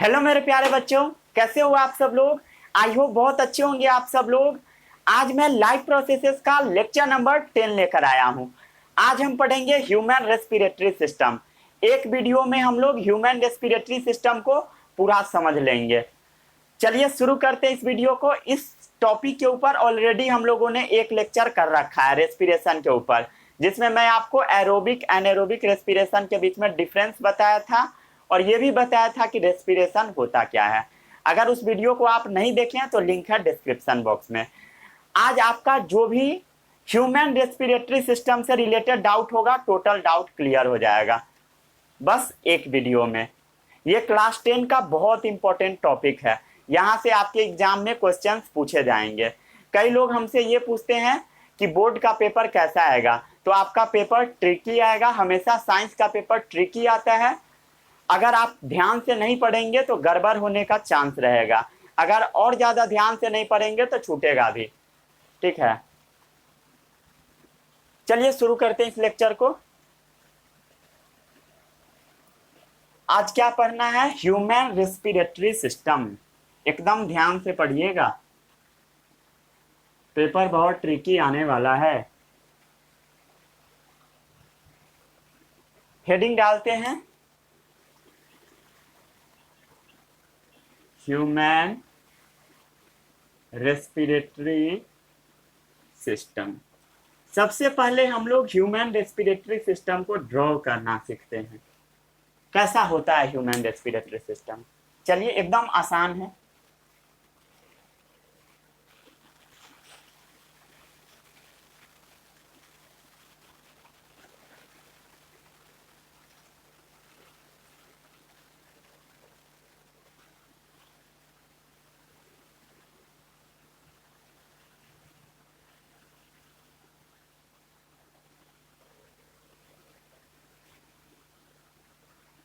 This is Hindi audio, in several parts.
हेलो मेरे प्यारे बच्चों, कैसे हो आप सब लोग। आई होप बहुत अच्छे होंगे आप सब लोग। आज मैं लाइफ प्रोसेसेस का लेक्चर नंबर 10 लेकर आया हूं। आज हम पढ़ेंगे ह्यूमन रेस्पिरेटरी सिस्टम। एक वीडियो में हम लोग ह्यूमन रेस्पिरेटरी सिस्टम को पूरा समझ लेंगे। चलिए शुरू करते हैं इस वीडियो को। इस टॉपिक के ऊपर ऑलरेडी हम लोगों ने एक लेक्चर कर रखा है रेस्पिरेशन के ऊपर, जिसमें मैं आपको एरोबिक एनारोबिक रेस्पिरेशन के बीच में डिफरेंस बताया था और ये भी बताया था कि रेस्पिरेशन होता क्या है। अगर उस वीडियो को आप नहीं देखे हैं तो लिंक है डिस्क्रिप्शन बॉक्स में। आज आपका जो भी ह्यूमन रेस्पिरेटरी सिस्टम से रिलेटेड डाउट होगा, टोटल डाउट क्लियर हो जाएगा बस एक वीडियो में। ये क्लास 10 का बहुत इंपॉर्टेंट टॉपिक है। यहाँ से आपके एग्जाम में क्वेश्चंस पूछे जाएंगे। कई लोग हमसे ये पूछते हैं कि बोर्ड का पेपर कैसा आएगा, तो आपका पेपर ट्रिकी आएगा। हमेशा साइंस का पेपर ट्रिकी आता है। अगर आप ध्यान से नहीं पढ़ेंगे तो गड़बड़ होने का चांस रहेगा। अगर और ज्यादा ध्यान से नहीं पढ़ेंगे तो छूटेगा भी। ठीक है, चलिए शुरू करते हैं इस लेक्चर को। आज क्या पढ़ना है? Human respiratory system. एकदम ध्यान से पढ़िएगा, पेपर बहुत ट्रिकी आने वाला है। हेडिंग डालते हैं, ह्यूमन रेस्पिरेटरी सिस्टम। सबसे पहले हम लोग ह्यूमन रेस्पिरेटरी सिस्टम को ड्रॉ करना सीखते हैं। कैसा होता है ह्यूमन रेस्पिरेटरी सिस्टम? चलिए, एकदम आसान है।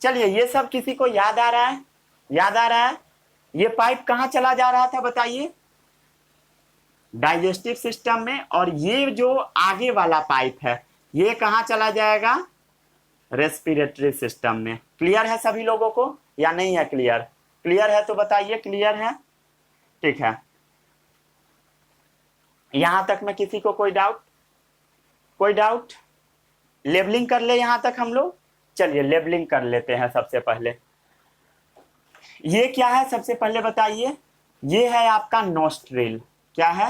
चलिए, ये सब किसी को याद आ रहा है? याद आ रहा है? ये पाइप कहां चला जा रहा था बताइए? डाइजेस्टिव सिस्टम में। और ये जो आगे वाला पाइप है ये कहां चला जाएगा? रेस्पिरेटरी सिस्टम में। क्लियर है सभी लोगों को या नहीं है क्लियर? क्लियर है तो बताइए क्लियर है। ठीक है, यहां तक में किसी को कोई डाउट? कोई डाउट? लेबलिंग कर ले यहां तक हम लोग। चलिए लेबलिंग कर लेते हैं। सबसे पहले ये क्या है सबसे पहले बताइए? ये है आपका नोस्ट्रिल। क्या है?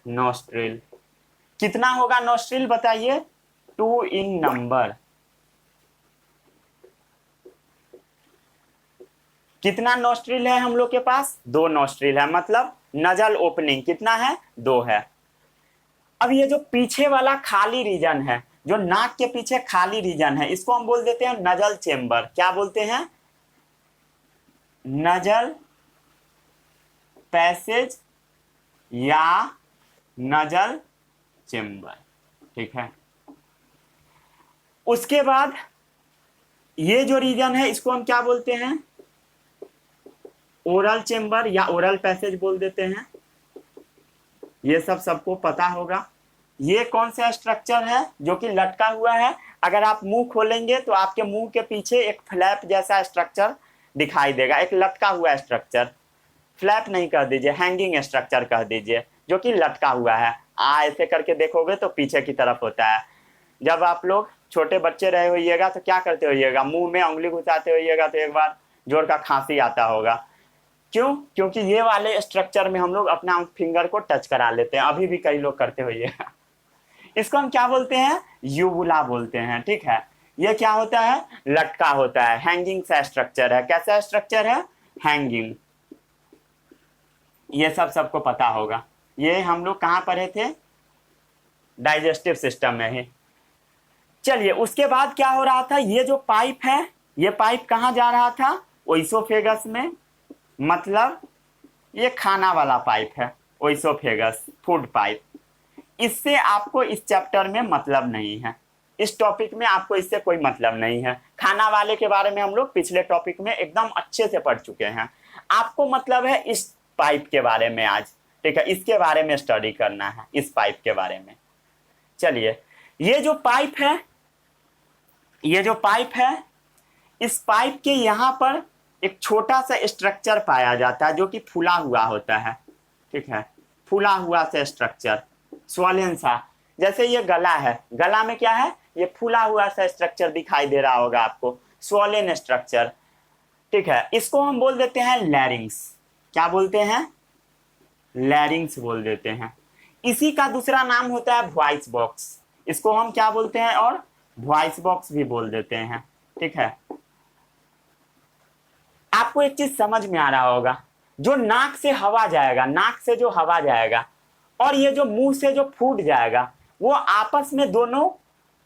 नोस्ट्रिल। कितना होगा नोस्ट्रिल बताइए? 2 इन नंबर। कितना नोस्ट्रिल है हम लोग के पास? 2 नोस्ट्रिल है, मतलब नजल ओपनिंग कितना है? 2 है। अब ये जो पीछे वाला खाली रीजन है, जो नाक के पीछे खाली रीजन है, इसको हम बोल देते हैं नजल चेम्बर। क्या बोलते हैं? नजल पैसेज या नजल चेम्बर। ठीक है, उसके बाद ये जो रीजन है इसको हम क्या बोलते हैं? ओरल चेम्बर या ओरल पैसेज बोल देते हैं। ये सब सबको पता होगा। ये कौन सा स्ट्रक्चर है जो कि लटका हुआ है? अगर आप मुंह खोलेंगे तो आपके मुंह के पीछे एक फ्लैप जैसा स्ट्रक्चर दिखाई देगा, एक लटका हुआ स्ट्रक्चर। फ्लैप नहीं कह दीजिए, हैंगिंग स्ट्रक्चर कह दीजिए, जो कि लटका हुआ है। ऐसे करके देखोगे तो पीछे की तरफ होता है। जब आप लोग छोटे बच्चे रहे होइएगा तो क्या करते होइएगा? मुंह में उंगली घुसाते होइएगा तो एक बार जोर का खांसी आता होगा। क्यों? क्योंकि ये वाले स्ट्रक्चर में हम लोग अपना फिंगर को टच करा लेते हैं। अभी भी कई लोग करते होइएगा। इसको हम क्या बोलते हैं? यूबुला बोलते हैं। ठीक है, ये क्या होता है? लटका होता है, हैंगिंग सा स्ट्रक्चर है। कैसा स्ट्रक्चर है? हैंगिंग। ये सब सबको पता होगा। ये हम लोग कहाँ पढ़े थे? डाइजेस्टिव सिस्टम में ही। चलिए, उसके बाद क्या हो रहा था? ये जो पाइप है, ये पाइप कहाँ जा रहा था? ओइसोफेगस में। मतलब ये खाना वाला पाइप है, ओइसोफेगस फूड पाइप। इससे आपको इस चैप्टर में मतलब नहीं है। इस टॉपिक में आपको इससे कोई मतलब नहीं है। खाना वाले के बारे में हम लोग पिछले टॉपिक में एकदम अच्छे से पढ़ चुके हैं। आपको मतलब है इस पाइप के बारे में आज। ठीक है, इसके बारे में स्टडी करना है, इस पाइप के बारे में। चलिए, ये जो पाइप है, ये जो पाइप है, इस पाइप के यहां पर एक छोटा सा स्ट्रक्चर पाया जाता है जो कि फूला हुआ होता है, ठीक है, फूला हुआ सा स्ट्रक्चर, स्वॉलन सा। जैसे ये गला है, गला में क्या है, ये फूला हुआ सा स्ट्रक्चर दिखाई दे रहा होगा आपको, स्वॉलन स्ट्रक्चर, ठीक है। इसको हम बोल देते हैं लैरिंग्स। क्या बोलते हैं? लैरिंग्स बोल देते हैं। इसी का दूसरा नाम होता है वॉइस बॉक्स। इसको हम क्या बोलते हैं? और वॉइस बॉक्स भी बोल देते हैं, ठीक है। आपको एक चीज समझ में आ रहा होगा, जो नाक से हवा जाएगा, नाक से जो हवा जाएगा और ये जो मुंह से जो फूट जाएगा, वो आपस में दोनों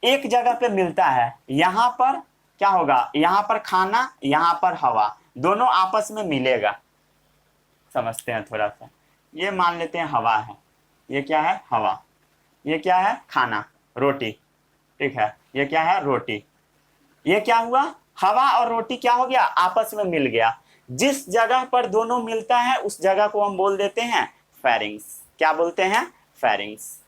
एक जगह पे मिलता है। यहां पर क्या होगा, यहां पर खाना, यहां पर हवा, दोनों आपस में मिलेगा। समझते हैं थोड़ा सा। ये मान लेते हैं हवा है, ये क्या है? हवा। ये क्या है? खाना, रोटी, ठीक है। ये क्या है? रोटी। ये क्या हुआ? हवा और रोटी क्या हो गया? आपस में मिल गया। जिस जगह पर दोनों मिलता है उस जगह को हम बोल देते हैं फेरिंग्स। क्या बोलते हैं? फेरिंग्स।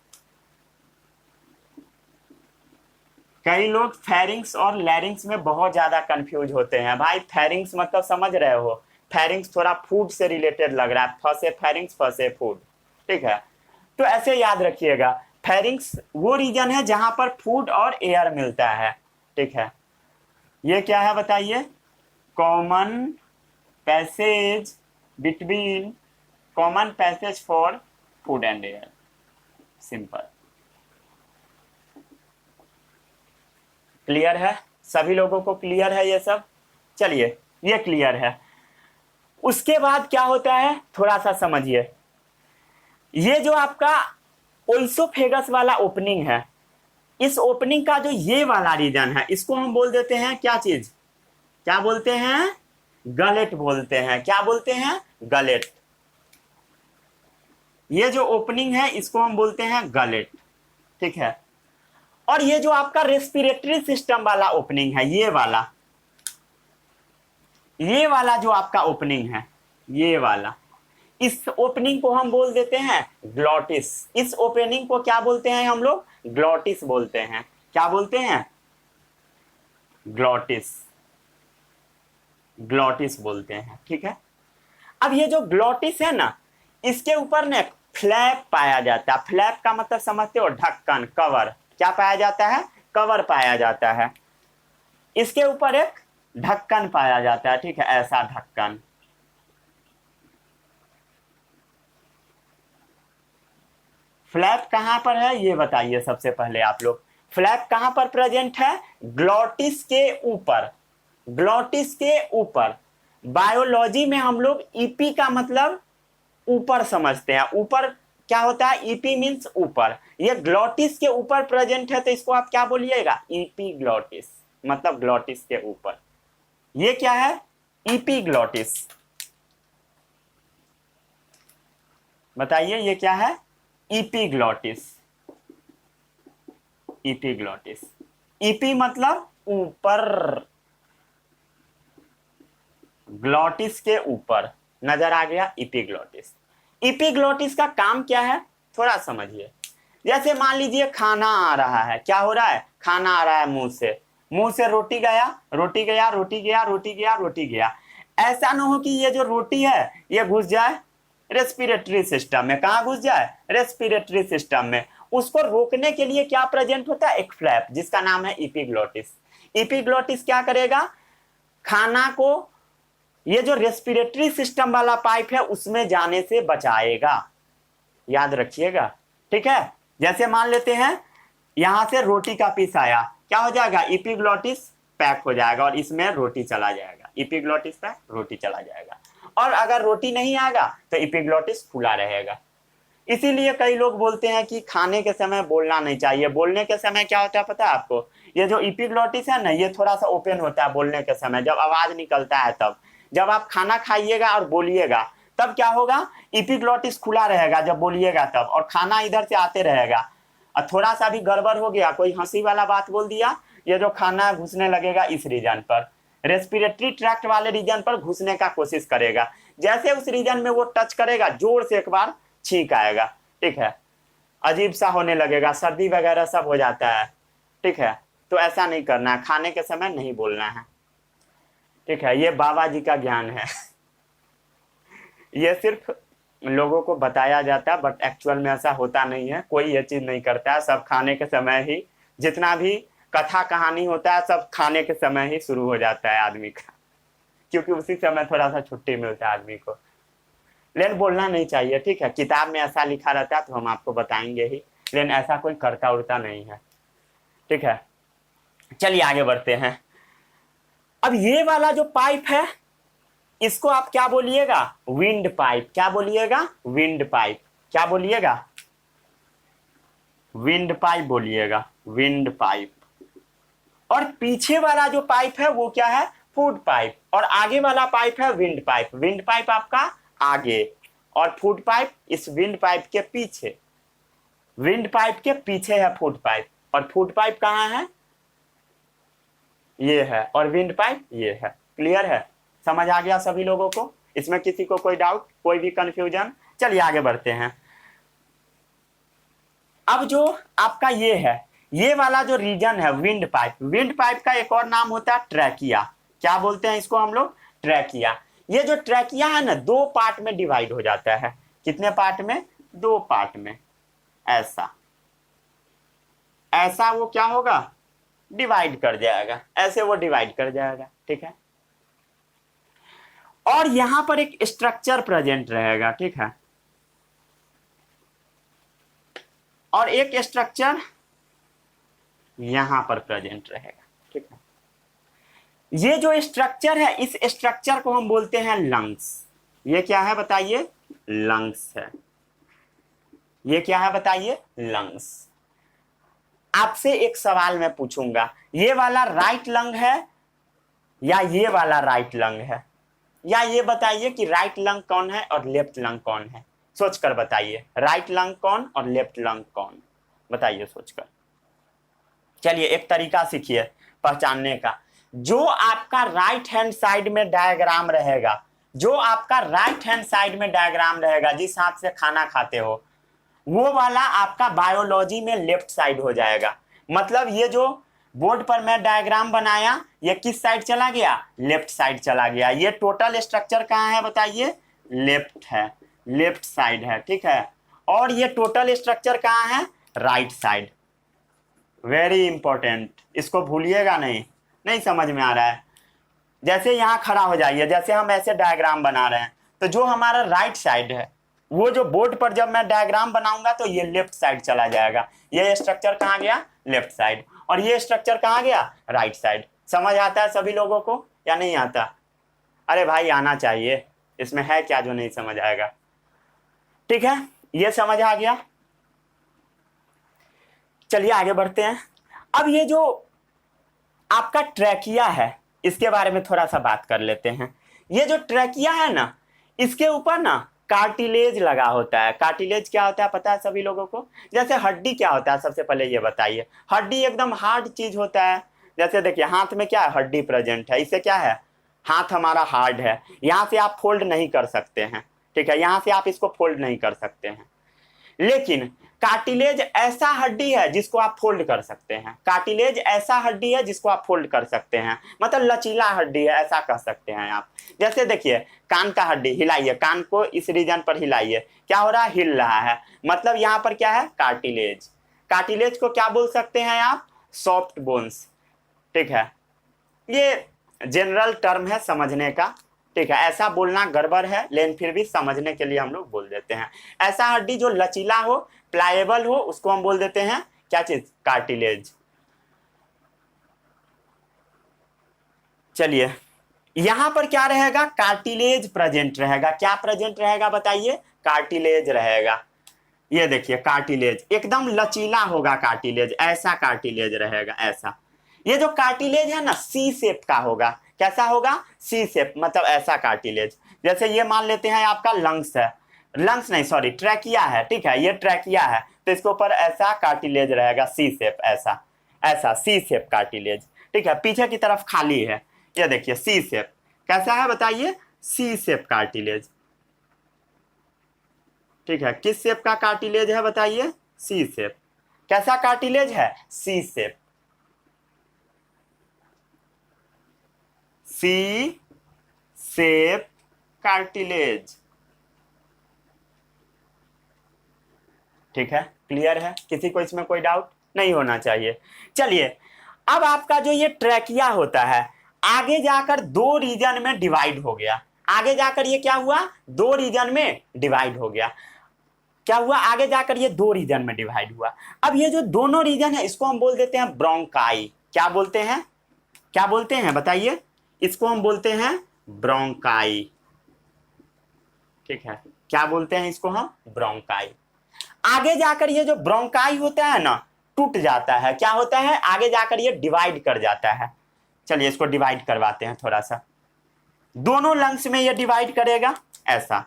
कई लोग फेरिंग्स और लैरिंग्स में बहुत ज्यादा कंफ्यूज होते हैं। भाई फेरिंग्स मतलब समझ रहे हो? फेरिंग्स थोड़ा फूड से रिलेटेड लग रहा है, फसे फेरिंग्स, फसे फूड, ठीक है। तो ऐसे याद रखिएगा, फेरिंग्स वो रीजन है जहां पर फूड और एयर मिलता है, ठीक है। ये क्या है बताइए? Common passage between, common passage for food and air. Simple. Clear है? सभी लोगों को क्लियर है ये सब? चलिए, ये क्लियर है। उसके बाद क्या होता है थोड़ा सा समझिए। ये जो आपका ओइसोफेगस वाला ओपनिंग है, इस ओपनिंग का जो ये वाला रीजन है, इसको हम बोल देते हैं क्या चीज? क्या बोलते हैं? गलेट बोलते हैं। क्या बोलते हैं? गलेट। ये जो ओपनिंग है इसको हम बोलते हैं गलेट, ठीक है। और ये जो आपका रेस्पिरेटरी सिस्टम वाला ओपनिंग है, ये वाला जो आपका ओपनिंग है, ये वाला, इस ओपनिंग को हम बोल देते हैं ग्लॉटिस। इस ओपनिंग को क्या बोलते हैं हम लोग? ग्लॉटिस बोलते हैं। क्या बोलते हैं? ग्लॉटिस। ग्लॉटिस बोलते हैं, ठीक है। अब ये जो ग्लॉटिस है ना, इसके ऊपर ने फ्लैप पाया जाता है। फ्लैप का मतलब समझते हो? ढक्कन, कवर। क्या पाया जाता है? कवर पाया जाता है। इसके ऊपर एक ढक्कन पाया जाता है, ठीक है, ऐसा ढक्कन। फ्लैप कहां पर है ये बताइए सबसे पहले आप लोग। फ्लैप कहां पर प्रेजेंट है? ग्लॉटिस के ऊपर। ग्लॉटिस के ऊपर। बायोलॉजी में हम लोग ईपी का मतलब ऊपर समझते हैं। ऊपर क्या होता है? ईपी मीन्स ऊपर। ये ग्लॉटिस के ऊपर प्रेजेंट है तो इसको आप क्या बोलिएगा? ईपी ग्लॉटिस, मतलब ग्लॉटिस के ऊपर। ये क्या है? EP glottis. बताइए ये क्या है? EP glottis. EP glottis. EP मतलब ऊपर, ग्लॉटिस के ऊपर। नजर आ गया? ईपीग्लॉटिस। ईपीग्लॉटिस का काम क्या है थोड़ा समझिए। जैसे मान लीजिए खाना आ रहा है, क्या हो रहा है? खाना आ रहा है मुंह से। मुंह से रोटी गया, रोटी गया, रोटी गया, रोटी गया, रोटी गया। ऐसा ना हो कि ये जो रोटी है ये घुस जाए रेस्पिरेटरी सिस्टम में। कहां घुस जाए? रेस्पिरेटरी सिस्टम में। उसको रोकने के लिए क्या प्रेजेंट होता है? एक फ्लैप, जिसका नाम है ईपीग्लॉटिस। ईपीग्लॉटिस क्या करेगा? खाना को ये जो रेस्पिरेटरी सिस्टम वाला पाइप है उसमें जाने से बचाएगा। याद रखिएगा, ठीक है। जैसे मान लेते हैं यहां से रोटी का पीस आया, क्या हो जाएगा? ईपीग्लॉटिस पैक हो जाएगा और इसमें रोटी चला जाएगा। ईपीग्लॉटिस पैक, रोटी चला जाएगा। और अगर रोटी नहीं आएगा तो ईपीग्लॉटिस खुला रहेगा। इसीलिए कई लोग बोलते हैं कि खाने के समय बोलना नहीं चाहिए। बोलने के समय क्या होता है पता है आपको? ये जो ईपीग्लॉटिस है ना, ये थोड़ा सा ओपन होता है बोलने के समय, जब आवाज निकलता है तब। जब आप खाना खाइएगा और बोलिएगा तब क्या होगा? ईपीग्लॉटिस खुला रहेगा जब बोलिएगा तब, और खाना इधर से आते रहेगा। और थोड़ा सा भी गड़बड़ हो गया, कोई हंसी वाला बात बोल दिया, ये जो खाना घुसने लगेगा इस रीजन पर, रेस्पिरेटरी ट्रैक्ट वाले रीजन पर घुसने का कोशिश करेगा। जैसे उस रीजन में वो टच करेगा, जोर से एक बार छींक आएगा, ठीक है, अजीब सा होने लगेगा, सर्दी वगैरह सब हो जाता है, ठीक है। तो ऐसा नहीं करना है, खाने के समय नहीं बोलना है। ठीक है, ये बाबा जी का ज्ञान है। ये सिर्फ लोगों को बताया जाता है, बट एक्चुअल में ऐसा होता नहीं है, कोई ये चीज नहीं करता है। सब खाने के समय ही, जितना भी कथा कहानी होता है सब खाने के समय ही शुरू हो जाता है आदमी का, क्योंकि उसी समय थोड़ा सा छुट्टी मिलता है आदमी को। लेकिन बोलना नहीं चाहिए, ठीक है, किताब में ऐसा लिखा रहता है तो हम आपको बताएंगे ही, लेकिन ऐसा कोई करता उड़ता नहीं है, ठीक है। चलिए आगे बढ़ते हैं। अब ये वाला जो पाइप है इसको आप क्या बोलिएगा? Wind pipe. क्या बोलिएगा? Wind pipe. क्या बोलिएगा? विंड पाइप बोलिएगा, विंड पाइप। और पीछे वाला जो पाइप है वो क्या है? Food pipe. और आगे वाला पाइप है विंड पाइप। विंड पाइप आपका आगे और फूड पाइप इस विंड पाइप के पीछे। विंड पाइप के पीछे है फूड पाइप, और फूड पाइप कहाँ है? ये है, और विंड पाइप ये है। क्लियर है? समझ आ गया सभी लोगों को? इसमें किसी को कोई डाउट, कोई भी कंफ्यूजन? चलिए आगे बढ़ते हैं। अब जो आपका ये है, ये वाला जो रीजन है विंड पाइप, विंड पाइप का एक और नाम होता है ट्रैकिया। क्या बोलते हैं इसको हम लोग? ट्रैकिया। ये जो ट्रैकिया है ना, दो पार्ट में डिवाइड हो जाता है। कितने पार्ट में? दो पार्ट में। ऐसा ऐसा वो क्या होगा? डिवाइड कर जाएगा, ऐसे वो डिवाइड कर जाएगा, ठीक है। और यहां पर एक स्ट्रक्चर प्रेजेंट रहेगा, ठीक है, और एक स्ट्रक्चर यहां पर प्रेजेंट रहेगा, ठीक है। ये जो स्ट्रक्चर है, इस स्ट्रक्चर को हम बोलते हैं लंग्स। ये क्या है बताइए? लंग्स है। ये क्या है बताइए? लंग्स। आपसे एक सवाल मैं पूछूंगा, ये वाला राइट लंग है या ये वाला राइट लंग है? या ये बताइए कि राइट लंग कौन है और लेफ्ट लंग कौन है? सोचकर बताइए, राइट लंग कौन और लेफ्ट लंग कौन? बताइए सोचकर। चलिए एक तरीका सीखिए पहचानने का। जो आपका राइट हैंड साइड में डायग्राम रहेगा, जो आपका राइट हैंड साइड में डायग्राम रहेगा, जिस हाथ से खाना खाते हो, वो वाला आपका बायोलॉजी में लेफ्ट साइड हो जाएगा। मतलब ये जो बोर्ड पर मैं डायग्राम बनाया, ये किस साइड चला गया? लेफ्ट साइड चला गया। ये टोटल स्ट्रक्चर कहाँ है बताइए? लेफ्ट है, लेफ्ट साइड है, ठीक है। और ये टोटल स्ट्रक्चर कहाँ है? Right side. वेरी इंपॉर्टेंट, इसको भूलिएगा नहीं। नहीं समझ में आ रहा है? जैसे यहाँ खड़ा हो जाइए, जैसे हम ऐसे डायग्राम बना रहे हैं, तो जो हमारा राइट साइड है, वो जो बोर्ड पर जब मैं डायग्राम बनाऊंगा तो ये लेफ्ट साइड चला जाएगा। ये स्ट्रक्चर कहाँ गया? Left side. और ये स्ट्रक्चर कहाँ गया? Right side. समझ आता है सभी लोगों को या नहीं आता? अरे भाई आना चाहिए, इसमें है क्या जो नहीं समझ आएगा? ठीक है, ये समझ आ गया। चलिए आगे बढ़ते हैं। अब ये जो आपका ट्रैकिया है, इसके बारे में थोड़ा सा बात कर लेते हैं। ये जो ट्रैकिया है ना, इसके ऊपर ना कार्टिलेज लगा होता है। कार्टिलेज क्या होता है पता है सभी लोगों को? जैसे हड्डी क्या होता है, सबसे पहले ये बताइए। हड्डी एकदम हार्ड चीज होता है। जैसे देखिए हाथ में क्या है? हड्डी प्रेजेंट है। इससे क्या है? हाथ हमारा हार्ड है, यहाँ से आप फोल्ड नहीं कर सकते हैं, ठीक है, यहाँ से आप इसको फोल्ड नहीं कर सकते हैं। लेकिन कार्टिलेज ऐसा हड्डी है जिसको आप फोल्ड कर सकते हैं। कार्टिलेज ऐसा हड्डी है जिसको आप फोल्ड कर सकते हैं, मतलब लचीला हड्डी है, ऐसा कह सकते हैं आप। जैसे देखिए कान का हड्डी, हिलाइए, कान को इस रीजन पर हिलाइए, क्या हो रहा है? हिल रहा है, मतलब यहाँ पर क्या है? कार्टिलेज। कार्टिलेज को क्या बोल सकते हैं आप? सॉफ्ट बोन्स, ठीक है। ये जनरल टर्म है समझने का, ठीक है। ऐसा बोलना गड़बड़ है, लेकिन फिर भी समझने के लिए हम लोग बोल देते हैं। ऐसा हड्डी जो लचीला हो, प्लायेबल हो, उसको हम बोल देते हैं क्या चीज? कार्टिलेज। चलिए यहां पर क्या रहेगा? कार्टिलेज प्रेजेंट रहेगा। क्या प्रेजेंट रहेगा बताइए? कार्टिलेज रहेगा। ये देखिए कार्टिलेज एकदम लचीला होगा, कार्टिलेज ऐसा कार्टिलेज रहेगा, ऐसा। ये जो कार्टिलेज है ना, सी शेप का होगा। कैसा होगा? सी शेप, मतलब ऐसा कार्टिलेज। जैसे ये मान लेते हैं आपका लंग्स है, लंग्स नहीं सॉरी ट्रैकिया है, ठीक है, ये ट्रैकिया है, तो इसके ऊपर ऐसा कार्टिलेज रहेगा, सी शेप, ऐसा ऐसा सी शेप कार्टिलेज, ठीक है। पीछे की तरफ खाली है, ये देखिए सी शेप। कैसा है बताइए? सी शेप कार्टिलेज, ठीक है। किस शेप का कार्टिलेज है बताइए? सी शेप। कैसा कार्टिलेज है? सी शेप, सी शेप कार्टिलेज। ठीक है, क्लियर है? किसी को इसमें कोई डाउट नहीं होना चाहिए। चलिए, अब आपका जो ये ट्रैकिया होता है आगे जाकर दो रीजन में डिवाइड हो गया। आगे जाकर ये क्या हुआ? दो रीजन में डिवाइड हो गया। क्या हुआ? आगे जाकर ये दो रीजन में डिवाइड हुआ। अब ये जो दोनों रीजन है इसको हम बोल देते हैं ब्रोंकाई। क्या बोलते हैं? क्या बोलते हैं बताइए? इसको हम बोलते हैं ब्रोंकाई। ठीक है, क्या बोलते हैं इसको हम? ब्रोंकाई। आगे जाकर ये जो ब्रोंकाई होता है ना टूट जाता है। क्या होता है? आगे जाकर ये डिवाइड कर जाता है। चलिए इसको डिवाइड करवाते हैं थोड़ा सा। दोनों लंग्स में ये डिवाइड करेगा ऐसा,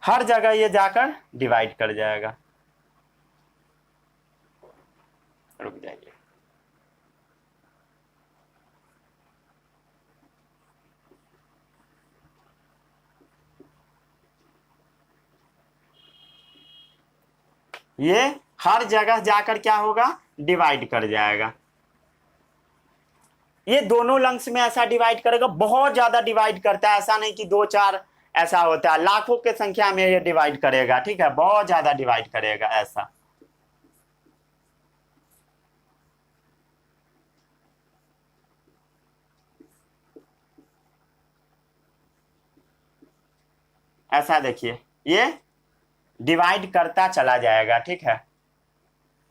हर जगह ये जाकर डिवाइड कर जाएगा। रुक जाइए, ये हर जगह जाकर क्या होगा? डिवाइड कर जाएगा। ये दोनों लंग्स में ऐसा डिवाइड करेगा, बहुत ज्यादा डिवाइड करता है। ऐसा नहीं कि दो चार ऐसा होता है, लाखों के संख्या में ये डिवाइड करेगा। ठीक है, बहुत ज्यादा डिवाइड करेगा ऐसा। ऐसा देखिए, ये डिवाइड करता चला जाएगा। ठीक है,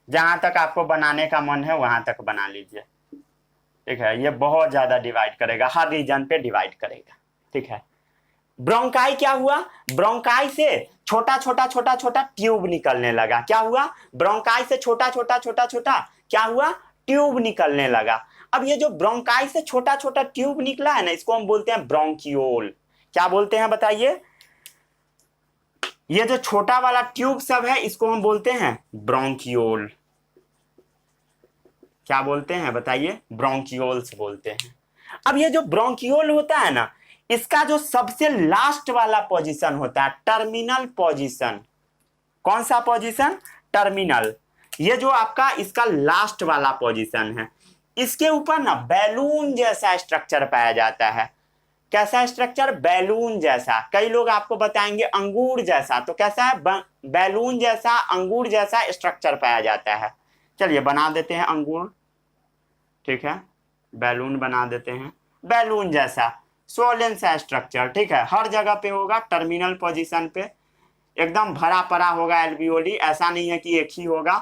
जहां तक आपको बनाने का मन है वहां तक बना लीजिए। ठीक है, ये बहुत ज्यादा डिवाइड करेगा, हर रीजन पे डिवाइड करेगा। ठीक है, ब्रोंकाई क्या हुआ? ब्रोंकाई से छोटा छोटा छोटा छोटा ट्यूब निकलने लगा। क्या हुआ? ब्रोंकाई से छोटा छोटा छोटा छोटा क्या हुआ? ट्यूब निकलने लगा। अब ये जो ब्रोंकाई से छोटा छोटा ट्यूब निकला है ना इसको हम बोलते हैं ब्रोंकियोल। क्या बोलते हैं बताइए? ये जो छोटा वाला ट्यूब सब है इसको हम बोलते हैं ब्रोंकियोल। क्या बोलते हैं बताइए? ब्रोंकियोल्स बोलते हैं। अब ये जो ब्रोंकियोल होता है ना इसका जो सबसे लास्ट वाला पोजीशन होता है टर्मिनल पोजीशन। कौन सा पोजीशन? टर्मिनल। ये जो आपका इसका लास्ट वाला पोजीशन है इसके ऊपर ना बैलून जैसा स्ट्रक्चर पाया जाता है। कैसा स्ट्रक्चर? बैलून जैसा। कई लोग आपको बताएंगे अंगूर जैसा, तो कैसा है? बैलून जैसा, अंगूर जैसा स्ट्रक्चर पाया जाता है। चलिए बना देते हैं अंगूर। ठीक है, बैलून बना देते हैं, बैलून जैसा सोलन सा स्ट्रक्चर। ठीक है, हर जगह पे होगा, टर्मिनल पोजीशन पे एकदम भरा पड़ा होगा एल्वियोली। ऐसा नहीं है कि एक ही होगा,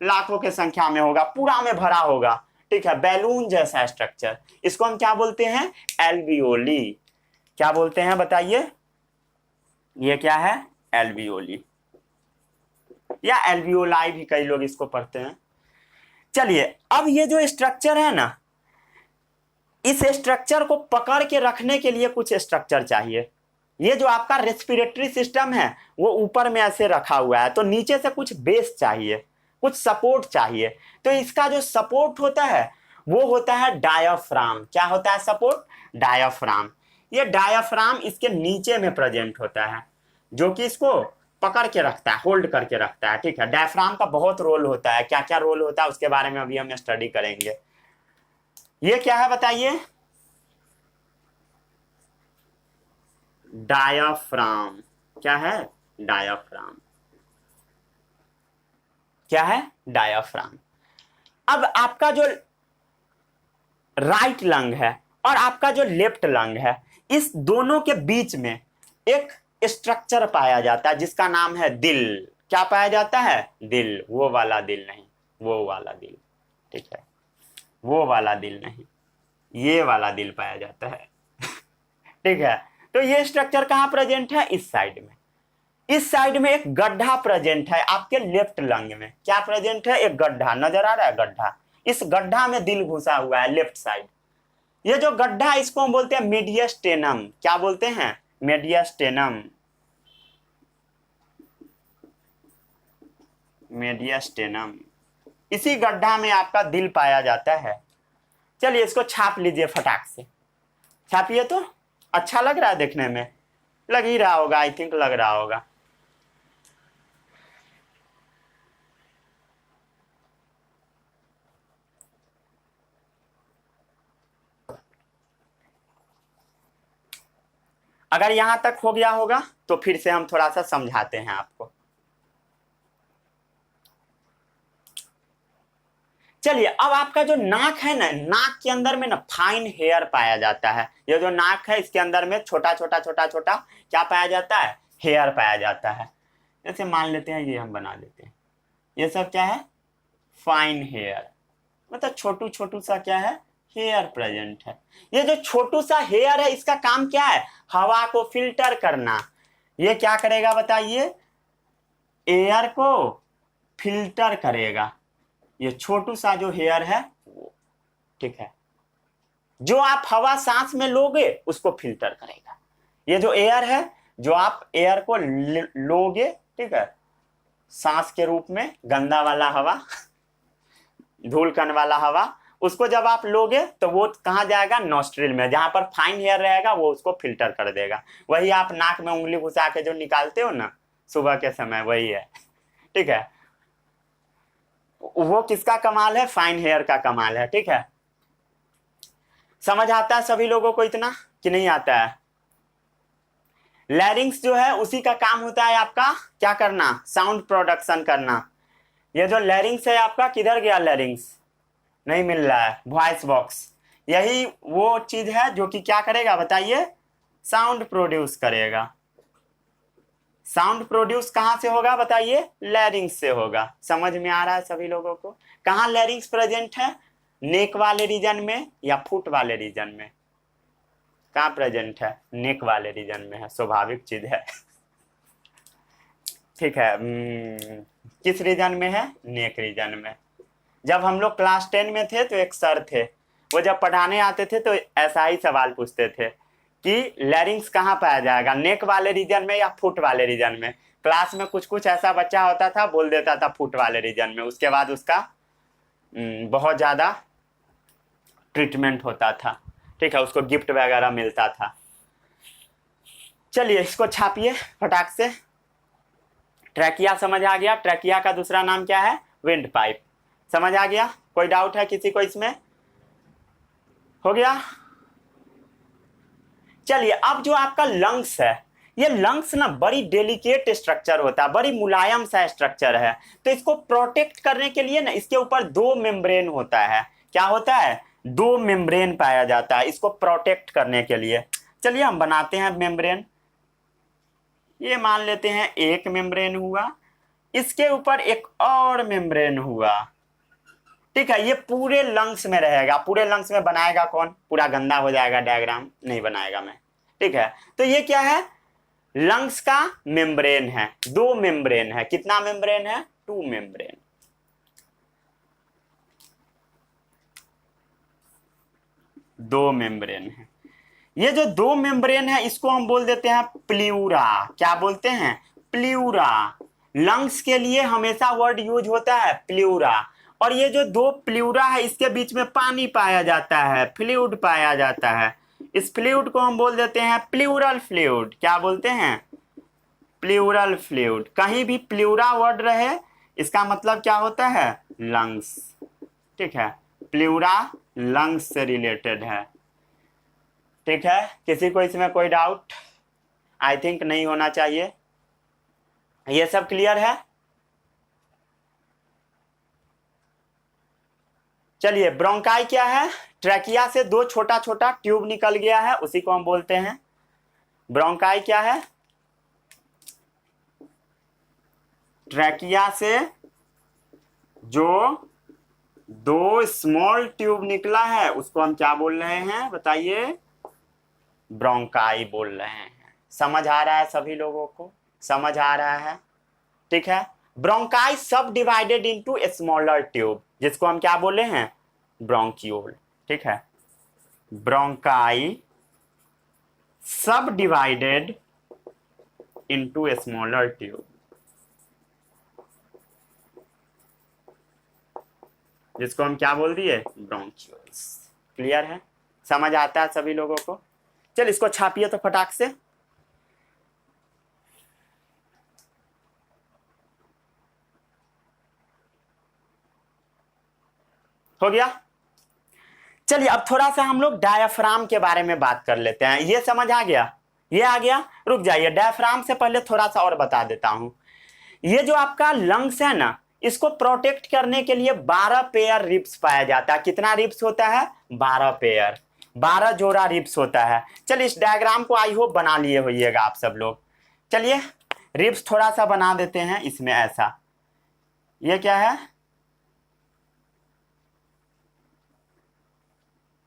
लाखों के संख्या में होगा, पूरा में भरा होगा। ठीक है, बैलून जैसा स्ट्रक्चर, इसको हम क्या बोलते हैं? एल्वियोली। क्या बोलते हैं बताइए? ये क्या है? एल्वियोली, या एल्वियोलाई भी कई लोग इसको पढ़ते हैं। चलिए, अब ये जो स्ट्रक्चर है ना इस स्ट्रक्चर को पकड़ के रखने के लिए कुछ स्ट्रक्चर चाहिए। ये जो आपका रेस्पिरेटरी सिस्टम है वो ऊपर में ऐसे रखा हुआ है, तो नीचे से कुछ बेस चाहिए, कुछ सपोर्ट चाहिए। तो इसका जो सपोर्ट होता है वो होता है डायाफ्राम। क्या होता है सपोर्ट? डायाफ्राम। ये डायाफ्राम इसके नीचे में प्रेजेंट होता है जो कि इसको पकड़ के रखता है, होल्ड करके रखता है। ठीक है, डायफ्राम का बहुत रोल होता है। क्या क्या रोल होता है उसके बारे में अभी हम स्टडी करेंगे। ये क्या है बताइए? डायाफ्राम। क्या है? डायाफ्राम। क्या है? डायाफ्राम। अब आपका जो राइट लंग है और आपका जो लेफ्ट लंग है इस दोनों के बीच में एक स्ट्रक्चर पाया जाता है जिसका नाम है दिल। क्या पाया जाता है? दिल। वो वाला दिल नहीं, वो वाला दिल। ठीक है, वो वाला दिल नहीं, ये वाला दिल पाया जाता है। ठीक है, तो ये स्ट्रक्चर कहां प्रेजेंट है? इस साइड में। इस साइड में एक गड्ढा प्रेजेंट है आपके लेफ्ट लंग में। क्या प्रेजेंट है? एक गड्ढा नजर आ रहा है, गड्ढा। इस गड्ढा में दिल घुसा हुआ है लेफ्ट साइड। ये जो गड्ढा इसको हम बोलते हैं मीडियस्टेनम। क्या बोलते हैं? मीडियस्टेनम। मीडियस्टेनम, इसी गड्ढा में आपका दिल पाया जाता है। चलिए इसको छाप लीजिए फटाक से। छापिए तो। अच्छा लग रहा है देखने में? लग ही रहा होगा, आई थिंक लग रहा होगा। अगर यहां तक हो गया होगा तो फिर से हम थोड़ा सा समझाते हैं आपको। चलिए, अब आपका जो नाक है ना, नाक के अंदर में ना फाइन हेयर पाया जाता है। ये जो नाक है इसके अंदर में छोटा छोटा छोटा छोटा क्या पाया जाता है? हेयर पाया जाता है। जैसे मान लेते हैं ये हम बना लेते हैं, ये सब क्या है? फाइन हेयर, मतलब छोटू छोटू सा क्या है? हेयर प्रेजेंट है। ये जो छोटू सा हेयर है इसका काम क्या है? हवा को फिल्टर करना। ये क्या करेगा बताइए? एयर को फिल्टर करेगा। ये छोटू सा जो हेयर है वो, ठीक है, जो आप हवा सांस में लोगे उसको फिल्टर करेगा। ये जो एयर है, जो आप एयर को लोगे, ठीक है, सांस के रूप में, गंदा वाला हवा, धूल कण वाला हवा, उसको जब आप लोगे तो वो कहाँ जाएगा? नॉस्ट्रिल में, जहां पर फाइन हेयर रहेगा वो उसको फिल्टर कर देगा। वही आप नाक में उंगली घुसा के जो निकालते हो ना सुबह के समय, वही है, ठीक है। वो किसका कमाल है? फाइन हेयर का कमाल है, ठीक है। समझ आता है सभी लोगों को इतना कि नहीं आता है? लैरिंग्स जो है उसी का काम होता है आपका क्या करना? साउंड प्रोडक्शन करना। ये जो लैरिंग्स है आपका, किधर गया लैरिंग्स? नहीं मिल रहा है। वॉइस बॉक्स, यही वो चीज है जो कि क्या करेगा बताइए? साउंड प्रोड्यूस करेगा। साउंड प्रोड्यूस कहां से होगा बताइए? लैरिंग्स से होगा। समझ में आ रहा है सभी लोगों को? कहां लैरिंग्स प्रेजेंट है? नेक वाले रीजन में या फुट वाले रीजन में? कहां प्रेजेंट है? नेक वाले रीजन में है, स्वाभाविक चीज है। ठीक है, किस रीजन में है? नेक रीजन में। जब हम लोग क्लास 10 में थे तो एक सर थे, वो जब पढ़ाने आते थे तो ऐसा ही सवाल पूछते थे कि लैरिंग्स कहाँ पाया जाएगा, नेक वाले रीजन में या फुट वाले रीजन में? क्लास में कुछ कुछ ऐसा बच्चा होता था बोल देता था फुट वाले रीजन में, उसके बाद उसका बहुत ज़्यादा ट्रीटमेंट होता था, ठीक है, उसको गिफ्ट वगैरह मिलता था। चलिए इसको छापिए फटाक से। ट्रैकिया समझ आ गया? ट्रैकिया का दूसरा नाम क्या है? Wind pipe. समझ आ गया? कोई डाउट है किसी को इसमें? हो गया? चलिए, अब जो आपका लंग्स है, ये लंग्स ना बड़ी डेलिकेट स्ट्रक्चर होता है, बड़ी मुलायम सा स्ट्रक्चर है। तो इसको प्रोटेक्ट करने के लिए ना इसके ऊपर दो मेम्ब्रेन होता है। क्या होता है? दो मेम्ब्रेन पाया जाता है इसको प्रोटेक्ट करने के लिए। चलिए हम बनाते हैं मेम्ब्रेन। ये मान लेते हैं एक मेम्ब्रेन हुआ, इसके ऊपर एक और मेम्ब्रेन हुआ, ठीक है। ये पूरे लंग्स में रहेगा। पूरे लंग्स में बनाएगा कौन? पूरा गंदा हो जाएगा, डायग्राम नहीं बनाएगा मैं, ठीक है। तो ये क्या है? लंग्स का मेम्ब्रेन है। दो मेम्ब्रेन है। कितना मेम्ब्रेन है? 2 मेम्ब्रेन। दो मेम्ब्रेन है। ये जो दो मेम्ब्रेन है इसको हम बोल देते हैं प्ल्यूरा। क्या बोलते हैं? प्ल्यूरा। लंग्स के लिए हमेशा वर्ड यूज होता है प्ल्यूरा। और ये जो दो प्ल्यूरा है इसके बीच में पानी पाया जाता है, फ्लूइड पाया जाता है। इस फ्लूइड को हम बोल देते हैं प्ल्यूरल फ्लूइड। क्या बोलते हैं? Pleural fluid. कहीं भी प्ल्यूरा वर्ड रहे इसका मतलब क्या होता है? लंग्स, ठीक है। प्ल्यूरा लंग्स से रिलेटेड है, ठीक है। किसी को इसमें कोई डाउट? आई थिंक नहीं होना चाहिए। ये सब क्लियर है? चलिए, ब्रोंकाई क्या है? ट्रैकिया से दो छोटा छोटा ट्यूब निकल गया है, उसी को हम बोलते हैं ब्रोंकाई। क्या है? ट्रैकिया से जो दो स्मॉल ट्यूब निकला है उसको हम क्या बोल रहे हैं बताइए? ब्रोंकाई बोल रहे हैं। समझ आ रहा है सभी लोगों को? समझ आ रहा है, ठीक है। ब्रोंकाई सब divided into a smaller tube, जिसको हम क्या बोले हैं? ब्रोंक्यूल, ठीक है। ब्रोंकाई सब divided into a smaller tube, जिसको हम क्या बोल दिए? ब्रोंक्यूल्स। क्लियर है? समझ आता है सभी लोगों को? चल इसको छापिए तो फटाक से। हो गया? चलिए अब थोड़ा सा हम लोग डायाफ्राम के बारे में बात कर लेते हैं। ये समझ आ गया? ये आ गया। रुक जाइए, डायफ्राम से पहले थोड़ा सा और बता देता हूं। ये जो आपका लंग्स है ना, इसको प्रोटेक्ट करने के लिए 12 पेयर रिब्स पाया जाता है। कितना रिब्स होता है? 12 पेयर, 12 जोड़ा रिब्स होता है। चलिए इस डायग्राम को आई होप बना लिए होइएगा आप सब लोग। चलिए रिब्स थोड़ा सा बना देते हैं इसमें ऐसा। ये क्या है?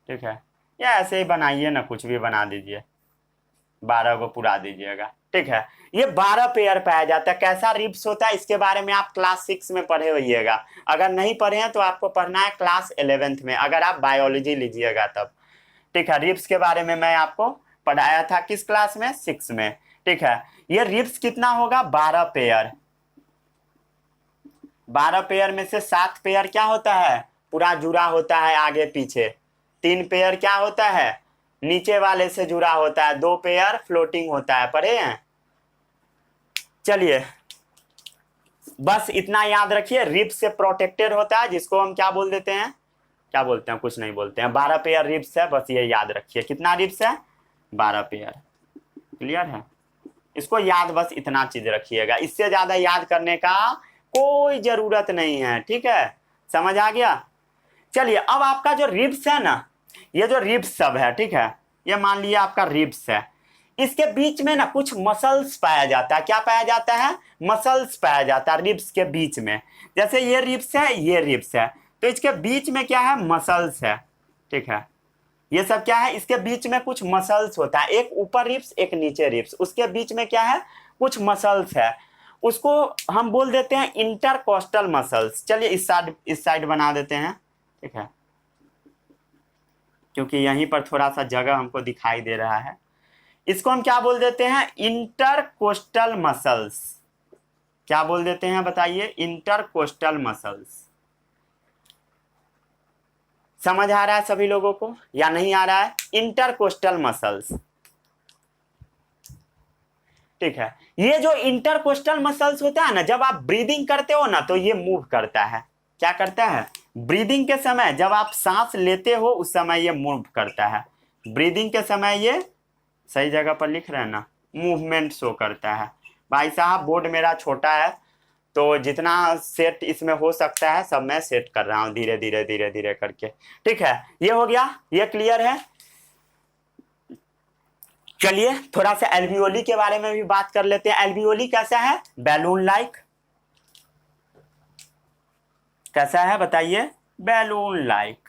ठीक है, या ऐसे ही बनाइए ना, कुछ भी बना दीजिए, 12 को पूरा दीजिएगा। ठीक है, ये 12 पेयर पाया जाता है। कैसा रिब्स होता है इसके बारे में आप क्लास 6 में पढ़े होइएगा। अगर नहीं पढ़े हैं तो आपको पढ़ना है क्लास 11th में, अगर आप बायोलॉजी लीजिएगा तब। ठीक है, रिब्स के बारे में मैं आपको पढ़ाया था किस क्लास में? 6 में। ठीक है, ये रिब्स कितना होगा? 12 पेयर। 12 पेयर में से 7 पेयर क्या होता है? पूरा जुड़ा होता है आगे पीछे। 3 पेयर क्या होता है? नीचे वाले से जुड़ा होता है। 2 पेयर फ्लोटिंग होता है। पढ़े हैं? चलिए बस इतना याद रखिए, रिब्स से प्रोटेक्टेड होता है, जिसको हम क्या बोल देते हैं? क्या बोलते हैं? कुछ नहीं बोलते हैं। 12 पेयर रिब्स है, बस ये याद रखिए। कितना रिब्स है? 12 पेयर। क्लियर है? इसको याद बस इतना चीज रखिएगा, इससे ज्यादा याद करने का कोई जरूरत नहीं है। ठीक है, समझ आ गया? चलिए अब आपका जो रिब्स है ना, ये जो रिब्स सब है, ठीक है, ये मान लिया आपका रिब्स है, इसके बीच में ना कुछ मसल्स पाया जाता है। क्या पाया जाता है? मसल्स पाया जाता है रिब्स के बीच में। जैसे ये रिब्स है, ये रिब्स है, तो इसके बीच में क्या है? मसल्स है। ठीक है, ये सब क्या है? इसके बीच में कुछ मसल्स होता है, एक ऊपर रिब्स एक नीचे रिब्स, उसके बीच में क्या है? कुछ मसल्स है, उसको हम बोल देते हैं इंटरकोस्टल मसल्स। चलिए इस साइड बना देते हैं। ठीक है, क्योंकि यहीं पर थोड़ा सा जगह हमको दिखाई दे रहा है। इसको हम क्या बोल देते हैं? Intercostal muscles. क्या बोल देते हैं बताइए? Intercostal muscles. समझ आ रहा है सभी लोगों को या नहीं आ रहा है? Intercostal muscles. ठीक है, ये जो इंटरकोस्टल मसल्स होता है ना, जब आप ब्रीदिंग करते हो ना तो ये मूव करता है। क्या करता है? ब्रीदिंग के समय जब आप सांस लेते हो उस समय ये मूव करता है। ब्रीदिंग के समय ये, सही जगह पर लिख रहे हैं ना, मूवमेंट शो करता है। भाई साहब बोर्ड मेरा छोटा है, तो जितना सेट इसमें हो सकता है सब मैं सेट कर रहा हूं धीरे धीरे धीरे धीरे करके। ठीक है, ये हो गया, ये क्लियर है। चलिए थोड़ा सा एल्वियोली के बारे में भी बात कर लेते हैं। एल्वियोली कैसा है? Balloon like. कैसा है बताइए? Balloon like.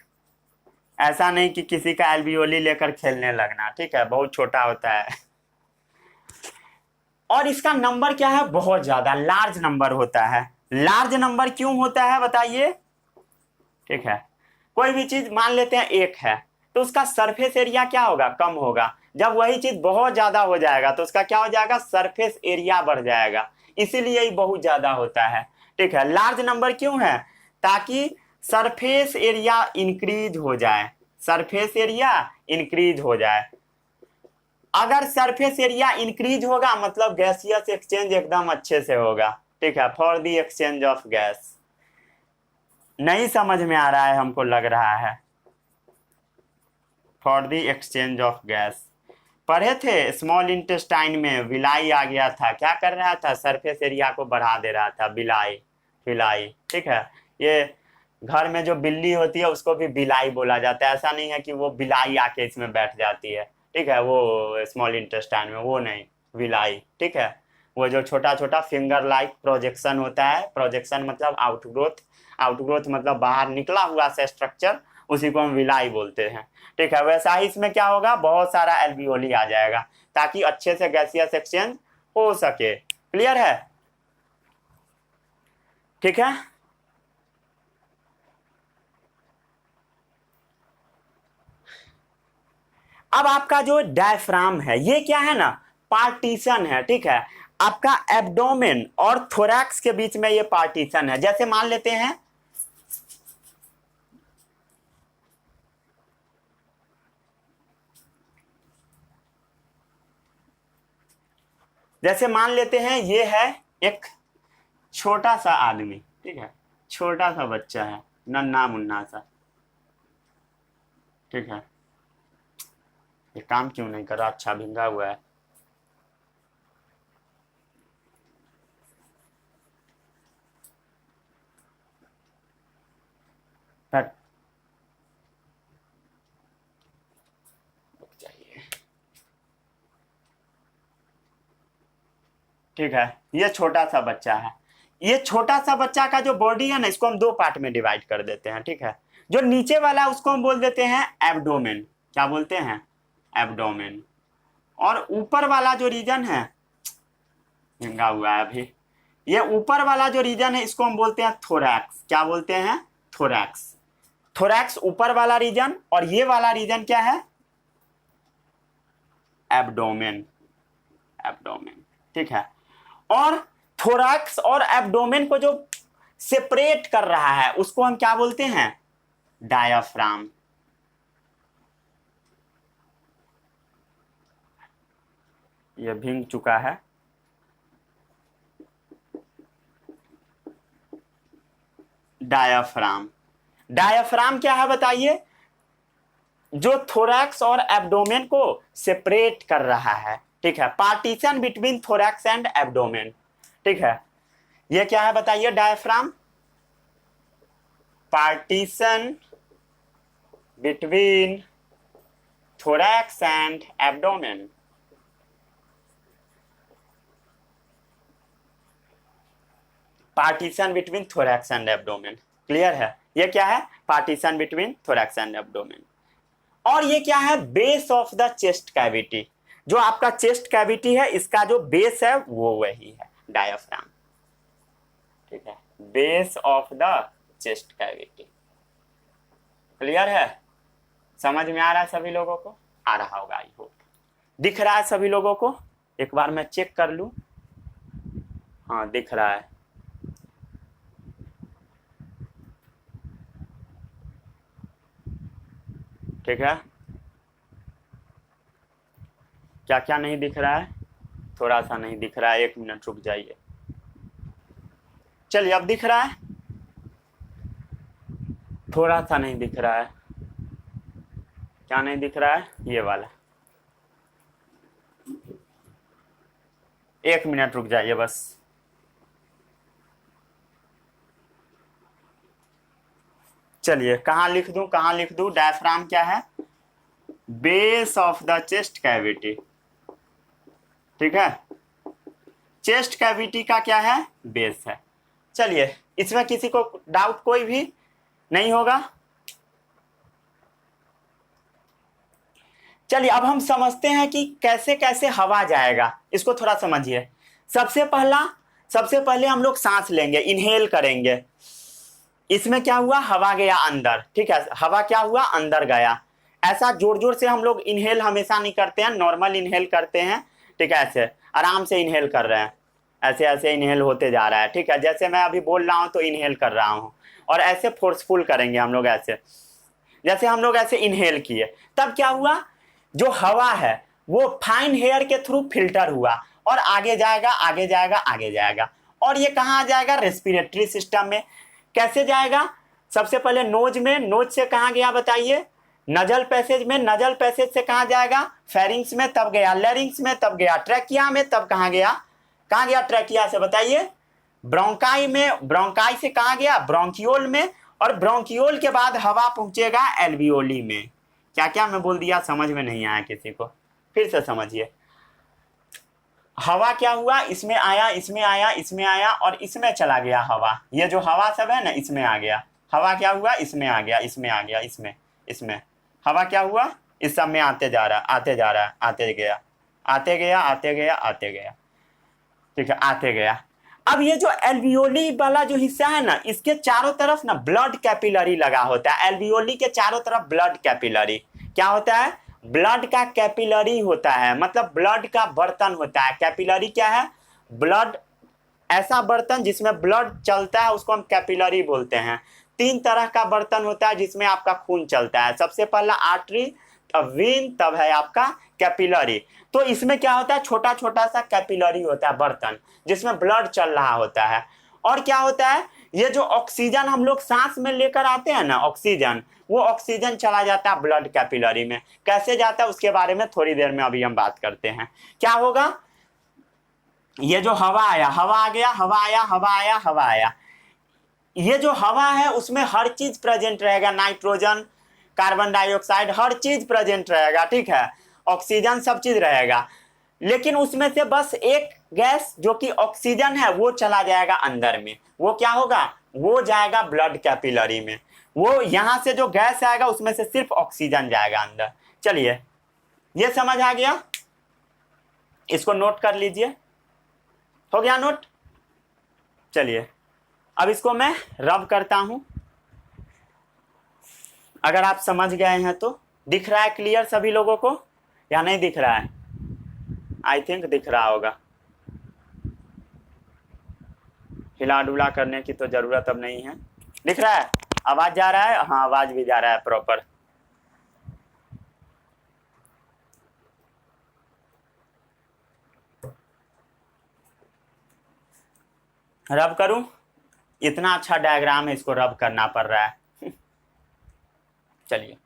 ऐसा नहीं कि किसी का एल्वियोली लेकर खेलने लगना। ठीक है, बहुत छोटा होता है। और इसका नंबर क्या है? बहुत ज्यादा लार्ज नंबर होता है। लार्ज नंबर क्यों होता है बताइए? ठीक है, कोई भी चीज मान लेते हैं एक है, तो उसका सरफेस एरिया क्या होगा? कम होगा। जब वही चीज बहुत ज्यादा हो जाएगा तो उसका क्या हो जाएगा? सरफेस एरिया बढ़ जाएगा। इसीलिए ही बहुत ज्यादा होता है। ठीक है, लार्ज नंबर क्यों है? ताकि सरफेस एरिया इंक्रीज हो जाए। सरफेस एरिया इंक्रीज हो जाए। अगर सरफेस एरिया इंक्रीज होगा मतलब गैसियस एक्सचेंज एकदम अच्छे से होगा। ठीक है, for the exchange of gas. नहीं समझ में आ रहा है हमको लग रहा है। For the exchange of gas पढ़े थे स्मॉल इंटेस्टाइन में, विलाई आ गया था, क्या कर रहा था? सरफेस एरिया को बढ़ा दे रहा था, बिलाई, फिलाई। ठीक है, ये घर में जो बिल्ली होती है उसको भी बिलाई बोला जाता है। ऐसा नहीं है कि वो बिलाई आके इसमें बैठ जाती है। ठीक है, वो स्मॉल इंटेस्टाइन में वो नहीं, विलाई। ठीक है, वो जो छोटा छोटा फिंगर लाइक प्रोजेक्शन होता है, प्रोजेक्शन मतलब आउटग्रोथ, आउटग्रोथ मतलब बाहर निकला हुआ सा स्ट्रक्चर, उसी को हम विलाई बोलते हैं। ठीक है, वैसा ही इसमें क्या होगा? बहुत सारा एल्वियोली आ जाएगा ताकि अच्छे से गैसियस एक्सचेंज हो सके। क्लियर है? ठीक है, अब आपका जो डायफ्राम है ये क्या है ना? पार्टीशन है। ठीक है, आपका एब्डोमेन और थोरैक्स के बीच में ये पार्टीशन है। जैसे मान लेते हैं ये है एक छोटा सा आदमी। ठीक है, छोटा सा बच्चा है, नन्हा मुन्ना सा। ठीक है, ये काम क्यों नहीं कर रहा? अच्छा भिंगा हुआ है। ठीक है, ये छोटा सा बच्चा है। ये छोटा सा बच्चा का जो बॉडी है ना, इसको हम दो पार्ट में डिवाइड कर देते हैं, ठीक है। जो नीचे वाला है उसको हम बोल देते हैं एब्डोमेन। क्या बोलते हैं? एब्डोमेन। और ऊपर वाला जो रीजन है, हिंगा हुआ है अभी, ये ऊपर वाला जो रीजन है इसको हम बोलते हैं थोरैक्स। क्या बोलते हैं? थोरैक्स। थोरैक्स ऊपर वाला रीजन, और ये वाला रीजन क्या है? एब्डोमेन। एब्डोमेन, ठीक है। और थोरैक्स और एब्डोमेन को जो सेपरेट कर रहा है उसको हम क्या बोलते हैं? डायाफ्राम। ये भींग चुका है। डायाफ्राम। डायाफ्राम क्या है बताइए? जो थोरैक्स और एब्डोमेन को सेपरेट कर रहा है, ठीक है। Partition between thorax and abdomen, ठीक है। ये क्या है बताइए? Diaphragm. Partition between thorax and abdomen. Partition between thorax and abdomen, clear है? ये क्या है? Partition between thorax and abdomen. और ये क्या है? Base of the chest cavity. जो आपका चेस्ट कैविटी है, इसका जो बेस है वो वही है डायफ्राम, ठीक है। Base of the chest cavity, clear है? समझ में आ रहा है सभी लोगों को? आ रहा होगा, आई होप। दिख रहा है सभी लोगों को? एक बार मैं चेक कर लूं। हाँ, दिख रहा है। ठीक है। क्या क्या नहीं दिख रहा है? थोड़ा सा नहीं दिख रहा है, 1 मिनट रुक जाइए। चलिए, अब दिख रहा है? थोड़ा सा नहीं दिख रहा है। क्या नहीं दिख रहा है? ये वाला। 1 मिनट रुक जाइए बस। चलिए, कहाँ लिख दूं? कहाँ लिख दूं? डायफ्राम क्या है? Base of the chest cavity, ठीक है। चेस्ट कैविटी का क्या है? बेस है। चलिए, इसमें किसी को डाउट कोई भी नहीं होगा? चलिए, अब हम समझते हैं कि कैसे कैसे हवा जाएगा। इसको थोड़ा समझिए। सबसे पहले हम लोग सांस लेंगे, इनहेल करेंगे। इसमें क्या हुआ? हवा गया अंदर, ठीक है। हवा क्या हुआ? अंदर गया। ऐसा जोर जोर से हम लोग इनहेल हमेशा नहीं करते हैं, नॉर्मल इनहेल करते हैं, ठीक है। ऐसे आराम से इनहेल कर रहे हैं, ऐसे ऐसे इनहेल होते जा रहा है, ठीक है। जैसे मैं अभी बोल रहा हूं तो इनहेल कर रहा हूं, और ऐसे फोर्सफुल करेंगे हम लोग। ऐसे जैसे हम लोग ऐसे इनहेल किए, तब क्या हुआ? जो हवा है वो फाइन हेयर के थ्रू फिल्टर हुआ और आगे जाएगा, आगे जाएगा, आगे जाएगा। और ये कहाँ आ जाएगा? रेस्पिरेटरी सिस्टम में। कैसे जाएगा? सबसे पहले नोज में। नोज से कहाँ गया बताइए? नजल पैसेज में। नजल पैसेज से कहाँ जाएगा? फेरिंग्स में, तब गया लैरिंग्स में, तब गया ट्रैकिया में, तब कहाँ गया? कहाँ गया ट्रैकिया से बताइए? ब्रोंकाई में। ब्रोंकाई से कहाँ गया? ब्रोंकियोल में। और ब्रोंकियोल के बाद हवा पहुंचेगा एल्वियोली में। क्या क्या मैं बोल दिया? समझ में नहीं आया किसी को? फिर से समझिए। हवा क्या हुआ? इसमें आया, इसमें आया, इसमें आया, और इसमें चला गया हवा। ये जो हवा सब है ना, इसमें आ गया। हवा क्या हुआ? इसमें आ गया, इसमें आ गया, इसमें हवा क्या हुआ? इस सब में आते जा रहा, आते जा रहा, आते गया, आते गया, आते गया, आते गया, ठीक है, आते गया। अब ये जो एल्वियोली वाला जो हिस्सा है ना, इसके चारों तरफ ना ब्लड कैपिलरी लगा होता है। एल्वियोली के चारों तरफ ब्लड कैपिलरी क्या होता है? ब्लड का कैपिलरी होता है, मतलब ब्लड का बर्तन होता है। कैपिलरी क्या है? ब्लड, ऐसा बर्तन जिसमें ब्लड चलता है उसको हम कैपिलरी बोलते हैं। 3 तरह का बर्तन होता है जिसमें आपका खून चलता है। सबसे पहला आर्टरी, तब वेन, तब है आपका कैपिलरी। तो इसमें क्या होता है? छोटा छोटा सा कैपिलरी होता है, बर्तन जिसमें ब्लड चल रहा होता है। और क्या होता है? ये जो ऑक्सीजन हम लोग सांस में लेकर आते हैं ना, ऑक्सीजन, वो ऑक्सीजन चला जाता है ब्लड कैपिलरी में। कैसे जाता है उसके बारे में थोड़ी देर में अभी हम बात करते हैं। क्या होगा? ये जो हवा आया, हवा आ गया, हवा आया, हवा आया, हवा आया। ये जो हवा है उसमें हर चीज प्रेजेंट रहेगा, नाइट्रोजन, कार्बन डाइऑक्साइड, हर चीज प्रेजेंट रहेगा, ठीक है। ऑक्सीजन, सब चीज रहेगा। लेकिन उसमें से बस एक गैस जो कि ऑक्सीजन है वो चला जाएगा अंदर में, वो क्या होगा, वो जाएगा ब्लड कैपिलरी में, वो यहां से जो गैस आएगा उसमें से सिर्फ ऑक्सीजन जाएगा अंदर। चलिए ये समझ आ गया, इसको नोट कर लीजिए, हो गया नोट। चलिए अब इसको मैं रब करता हूं, अगर आप समझ गए हैं तो। दिख रहा है क्लियर सभी लोगों को या नहीं दिख रहा है? आई थिंक दिख रहा होगा। हिला डुला करने की तो जरूरत अब नहीं है। दिख रहा है? आवाज जा रहा है? हाँ आवाज भी जा रहा है प्रॉपर। रब करूं? इतना अच्छा डायग्राम है, इसको रब करना पड़ रहा है। चलिए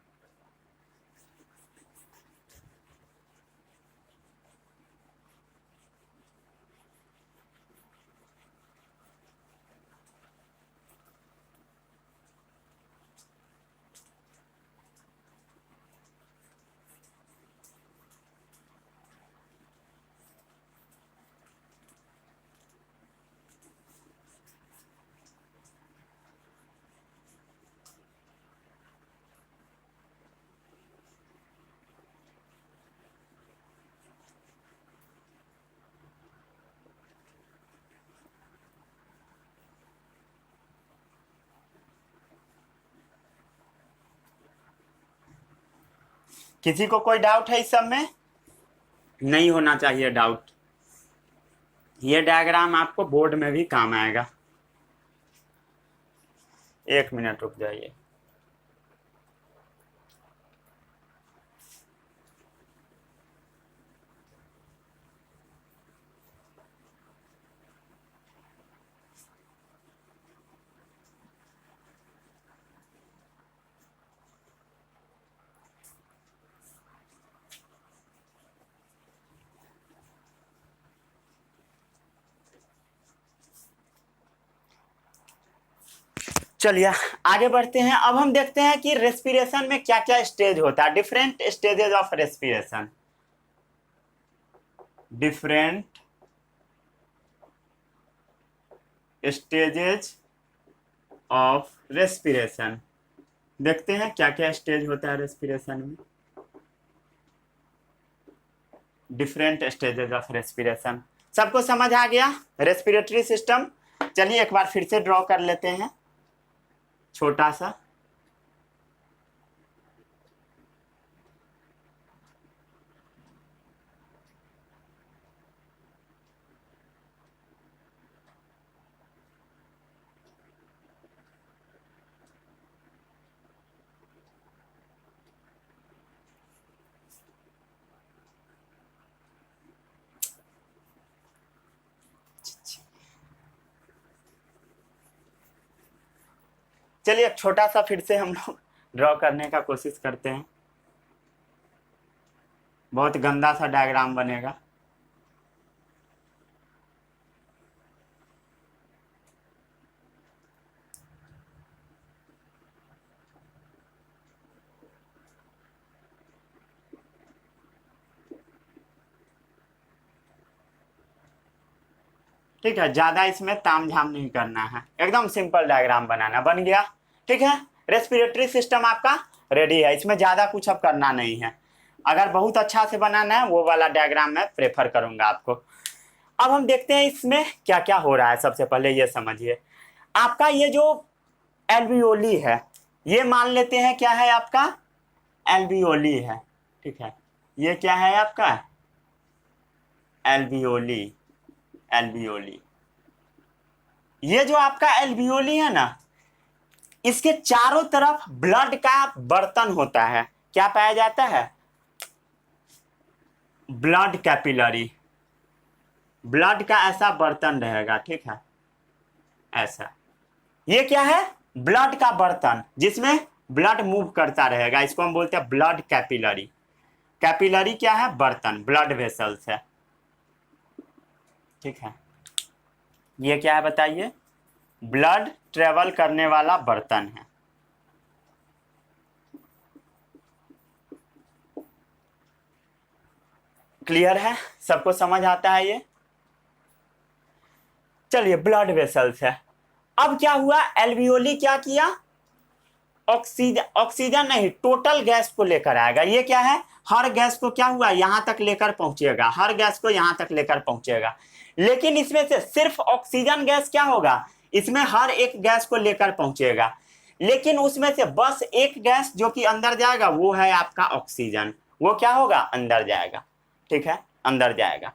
किसी को कोई डाउट है इस सब में? नहीं होना चाहिए डाउट। ये डायग्राम आपको बोर्ड में भी काम आएगा। एक मिनट रुक जाइए। चलिए आगे बढ़ते हैं। अब हम देखते हैं कि रेस्पिरेशन में क्या क्या स्टेज होता है, different stages of respiration. Different stages of respiration, देखते हैं क्या क्या स्टेज होता है रेस्पिरेशन में। डिफरेंट स्टेजेस ऑफ रेस्पिरेशन, सबको समझ आ गया रेस्पिरेटरी सिस्टम? चलिए एक बार फिर से ड्रॉ कर लेते हैं छोटा सा। चलिए एक छोटा सा फिर से हम लोग ड्रॉ करने का कोशिश करते हैं, बहुत गंदा सा डायग्राम बनेगा। ठीक है, ज्यादा इसमें तामझाम नहीं करना है, एकदम सिंपल डायग्राम बनाना। बन गया? ठीक है, रेस्पिरेटरी सिस्टम आपका रेडी है, इसमें ज्यादा कुछ अब करना नहीं है। अगर बहुत अच्छा से बनाना है वो वाला डायग्राम मैं प्रेफर करूंगा आपको। अब हम देखते हैं इसमें क्या क्या हो रहा है। सबसे पहले ये समझिए, आपका ये जो एल्वियोली है, ये मान लेते हैं क्या है आपका, एल्वियोली है। ठीक है, ये क्या है आपका, एल्वियोली। एल्वियोली, ये जो आपका एल्वियोली है ना, इसके चारों तरफ ब्लड का बर्तन होता है। क्या पाया जाता है, ब्लड कैपिलरी। ब्लड का ऐसा बर्तन रहेगा, ठीक है, ऐसा। ये क्या है, ब्लड का बर्तन जिसमें ब्लड मूव करता रहेगा, इसको हम बोलते हैं ब्लड कैपिलरी। कैपिलरी क्या है, बर्तन, ब्लड वेसल्स है। ठीक है, ये क्या है बताइए, ब्लड ट्रेवल करने वाला बर्तन है। क्लियर है, सबको समझ आता है ये? चलिए ब्लड वेसल्स है। अब क्या हुआ, एल्वियोली क्या किया, ऑक्सीजन नहीं, टोटल गैस को लेकर आएगा। ये क्या है, हर गैस को क्या हुआ, यहां तक लेकर पहुंचेगा, हर गैस को यहां तक लेकर पहुंचेगा। लेकिन इसमें से सिर्फ ऑक्सीजन गैस क्या होगा, इसमें हर एक गैस को लेकर पहुंचेगा, लेकिन उसमें से बस एक गैस जो कि अंदर जाएगा वो है आपका ऑक्सीजन। वो क्या होगा, अंदर जाएगा, ठीक है, अंदर जाएगा।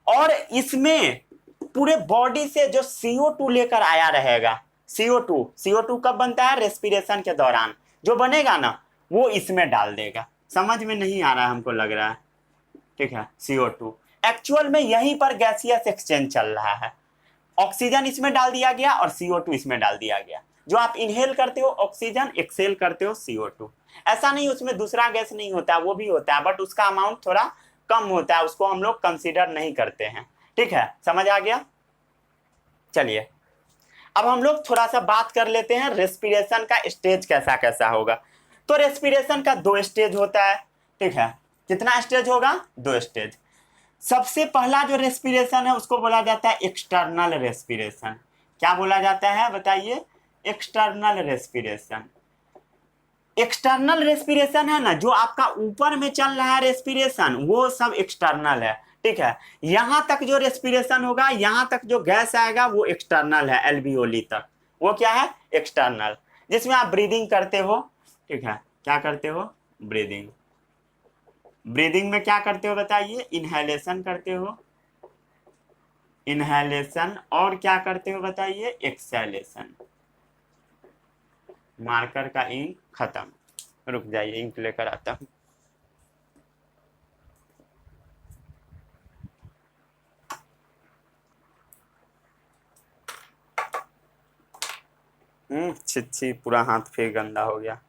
और इसमें पूरे बॉडी से जो CO2 लेकर आया रहेगा, CO2 कब बनता है, रेस्पिरेशन के दौरान जो बनेगा ना, वो इसमें डाल देगा। समझ में नहीं आ रहा है हमको लग रहा है, ठीक है। CO2 एक्चुअल में यहीं पर गैसियस एक्सचेंज चल रहा है। ऑक्सीजन इसमें डाल दिया गया और CO2 इसमें डाल दिया गया। जो आप इनहेल करते हो ऑक्सीजन, एक्सेल करते हो CO2। ऐसा नहीं उसमें दूसरा गैस नहीं होता, वो भी होता है, बट उसका अमाउंट थोड़ा कम होता है, उसको हम लोग कंसीडर नहीं करते हैं, ठीक है, समझ आ गया। चलिए अब हम लोग थोड़ा सा बात कर लेते हैं रेस्पिरेशन का स्टेज कैसा कैसा होगा। तो रेस्पिरेशन का 2 स्टेज होता है, ठीक है। कितना स्टेज होगा, 2 स्टेज। सबसे पहला जो रेस्पिरेशन है उसको बोला जाता है एक्सटर्नल रेस्पिरेशन। क्या बोला जाता है बताइए, एक्सटर्नल रेस्पिरेशन। एक्सटर्नल रेस्पिरेशन है ना, जो आपका ऊपर में चल रहा है रेस्पिरेशन, वो सब एक्सटर्नल है, ठीक है। यहां तक जो रेस्पिरेशन होगा, यहां तक जो गैस आएगा वो एक्सटर्नल है, एल्वियोली तक, वो क्या है, एक्सटर्नल, जिसमें आप ब्रीदिंग करते हो, ठीक है। क्या करते हो, ब्रीदिंग। ब्रीदिंग में क्या करते हो बताइए, इनहेलेशन करते हो, इनहेलेशन, और क्या करते हो बताइए, एक्सहेलेशन। मार्कर का इंक खत्म, रुक जाइए इंक लेकर आता हूं। छी पूरा हाथ फिर गंदा हो गया।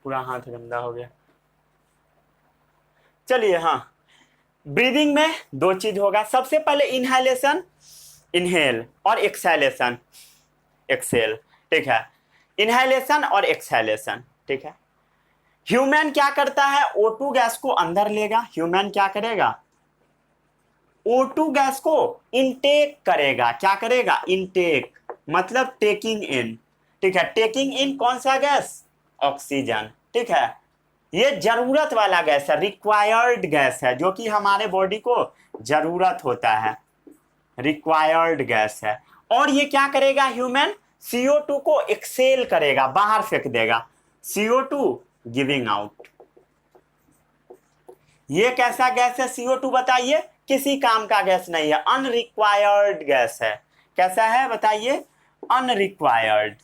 पूरा हाथ गंदा हो गया। चलिए हाँ, ब्रीदिंग में 2 चीज होगा। सबसे पहले इनहेलेशन, इनहेल, और एक्सहेलेशन, एक्सेल, ठीक है। इनहेलेशन और एक्सहेलेशन, ठीक है। ह्यूमन क्या करता है, O2 गैस को अंदर लेगा। ह्यूमन क्या करेगा, O2 गैस को इनटेक करेगा। क्या करेगा, इनटेक, मतलब टेकिंग इन, ठीक है। टेकिंग इन कौन सा गैस, ऑक्सीजन, ठीक है। ये जरूरत वाला गैस है, रिक्वायर्ड गैस है, जो कि हमारे बॉडी को जरूरत होता है, रिक्वायर्ड गैस है। और ये क्या करेगा, ह्यूमन CO2 को एक्सेल करेगा, बाहर फेंक देगा, CO2 गिविंग आउट। ये कैसा गैस है, CO2 बताइए, किसी काम का गैस नहीं है, अनरिक्वायर्ड गैस है। कैसा है बताइए, अनरिक्वायर्ड।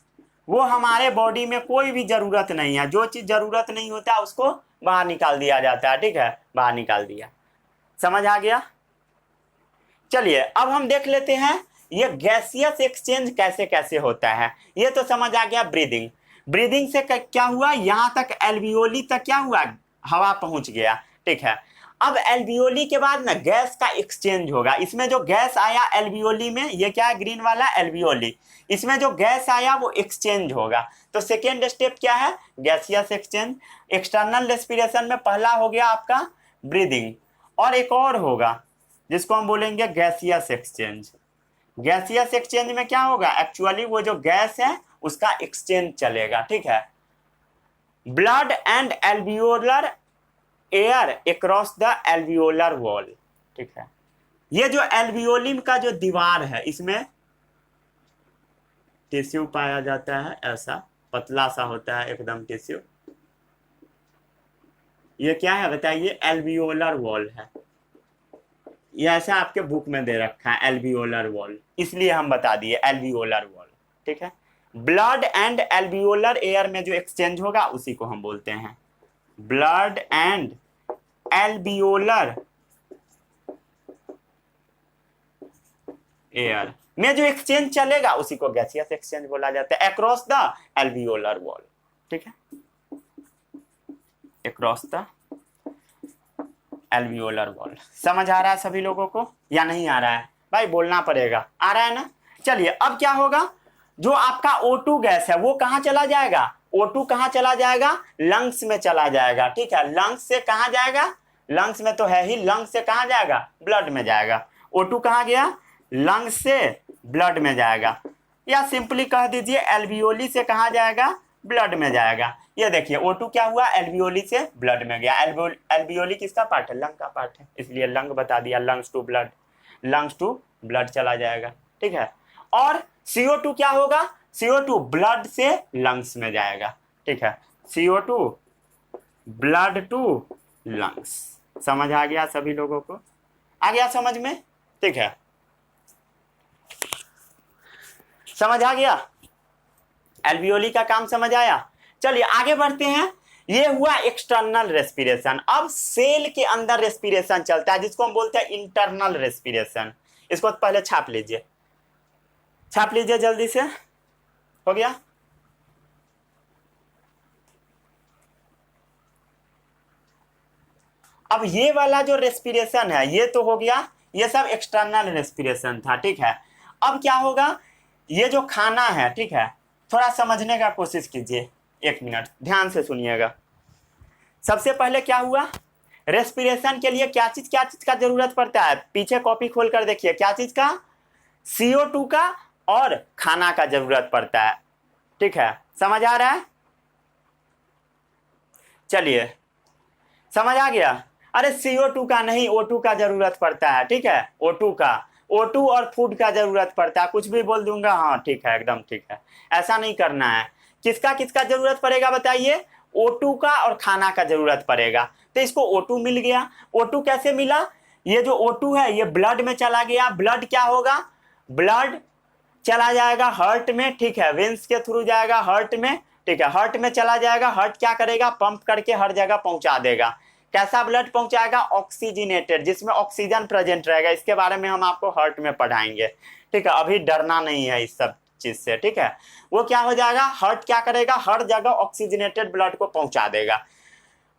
वो हमारे बॉडी में कोई भी जरूरत नहीं है, जो चीज जरूरत नहीं होता उसको बाहर निकाल दिया जाता है, ठीक है, बाहर निकाल दिया। समझ आ गया। चलिए अब हम देख लेते हैं ये गैसियस एक्सचेंज कैसे कैसे होता है। ये तो समझ आ गया ब्रीदिंग। ब्रीदिंग से क्या हुआ, यहां तक एल्वियोली तक क्या हुआ, हवा पहुंच गया, ठीक है। अब एल्वियोली के बाद ना गैस का एक्सचेंज होगा। इसमें जो गैस आया एल्वियोली में, ये क्या है, ग्रीन वाला एल्वियोली, इसमें जो गैस आया वो एक्सचेंज होगा। तो सेकेंड स्टेप क्या है, गैसियस एक्सचेंज। एक्सटर्नल रेस्पिरेशन में पहला हो गया आपका ब्रीदिंग, और एक और होगा जिसको हम बोलेंगे गैसियस एक्सचेंज। गैसियस एक्सचेंज में क्या होगा, एक्चुअली वो जो गैस है उसका एक्सचेंज चलेगा, ठीक है। Blood and alveolar air across the alveolar wall, ठीक है। ये जो एल्वियोली का जो दीवार है, इसमें टिश्यू पाया जाता है, ऐसा पतला सा होता है एकदम टिश्यू। ये क्या है बताइए, एल्वियोलर वॉल है। ये ऐसा आपके बुक में दे रखा है एल्वियोलर वॉल, इसलिए हम बता दिए एल्वियोलर वॉल, ठीक है। ब्लड एंड एल्वियोलर एयर में जो एक्सचेंज होगा उसी को हम बोलते हैं ब्लड एंड एल्वियोलर एयर में जो एक्सचेंज चलेगा उसी को गैसियस एक्सचेंज बोला जाता है, अक्रॉस द एल्वियोलर वॉल, ठीक है, अक्रॉस द एल्वियोलर वॉल। समझ आ रहा है सभी लोगों को या नहीं आ रहा है? भाई बोलना पड़ेगा, आ रहा है ना? चलिए अब क्या होगा, जो आपका O2 गैस है वो कहाँ चला जाएगा? O2 कहाँ चला जाएगा? लंग्स में चला जाएगा। ठीक है, लंग्स से कहाँ जाएगा? लंग्स में तो है ही, लंग्स से कहाँ जाएगा? ब्लड में जाएगा। O2 कहाँ गया? लंग्स से ब्लड में जाएगा, या सिंपली कह दीजिए एल्वियोली से कहाँ जाएगा? ब्लड में जाएगा। ये देखिए O2 क्या हुआ? एल्वियोली से ब्लड में गया। एल्वियोली किसका पार्ट है? लंग का पार्ट है, इसलिए लंग बता दिया, lungs to blood, lungs to blood चला जाएगा। ठीक है, और CO2 क्या होगा? CO2 ब्लड से लंग्स में जाएगा। ठीक है, CO2 ब्लड टू लंग्स। समझ आ गया सभी लोगों को? आ गया समझ में? ठीक है, समझ आ गया? एल्वियोली का काम समझ आया? चलिए आगे बढ़ते हैं। ये हुआ एक्सटर्नल रेस्पिरेशन। अब सेल के अंदर रेस्पिरेशन चलता है जिसको हम बोलते हैं इंटरनल रेस्पिरेशन। इसको पहले छाप लीजिए, छाप लीजिए जल्दी से। हो गया? अब ये वाला जो रेस्पिरेशन है ये तो हो गया, ये सब एक्सटर्नल रेस्पिरेशन था। ठीक है, अब क्या होगा, ये जो खाना है, ठीक है, थोड़ा समझने का कोशिश कीजिए, 1 मिनट ध्यान से सुनिएगा। सबसे पहले क्या हुआ, रेस्पिरेशन के लिए क्या चीज का जरूरत पड़ता है? पीछे कॉपी खोल कर देखिए, क्या चीज का? CO2 का और खाना का जरूरत पड़ता है। ठीक है, समझ आ रहा है? चलिए, समझ आ गया? अरे CO2 का नहीं, O2 का जरूरत पड़ता है। ठीक है, O2 का, O2 और फूड का जरूरत पड़ता है। कुछ भी बोल दूंगा, हाँ ठीक है, एकदम ठीक है। ऐसा नहीं करना है। किसका जरूरत पड़ेगा बताइए? O2 का और खाना का जरूरत पड़ेगा। तो इसको O2 मिल गया। O2 कैसे मिला? ये जो O2 है ये ब्लड में चला गया। ब्लड क्या होगा? ब्लड चला जाएगा हार्ट में। ठीक है, वेंस के थ्रू जाएगा हार्ट में। ठीक है, हार्ट में चला जाएगा। हार्ट क्या करेगा? पंप करके हर जगह पहुंचा देगा। कैसा ब्लड पहुंचाएगा? ऑक्सीजनेटेड, जिसमें ऑक्सीजन प्रेजेंट रहेगा। इसके बारे में हम आपको हार्ट में पढ़ाएंगे। ठीक है, अभी डरना नहीं है इस सब चीज से। ठीक है, वो क्या हो जाएगा, हार्ट क्या करेगा? हर जगह ऑक्सीजनेटेड ब्लड को पहुंचा देगा।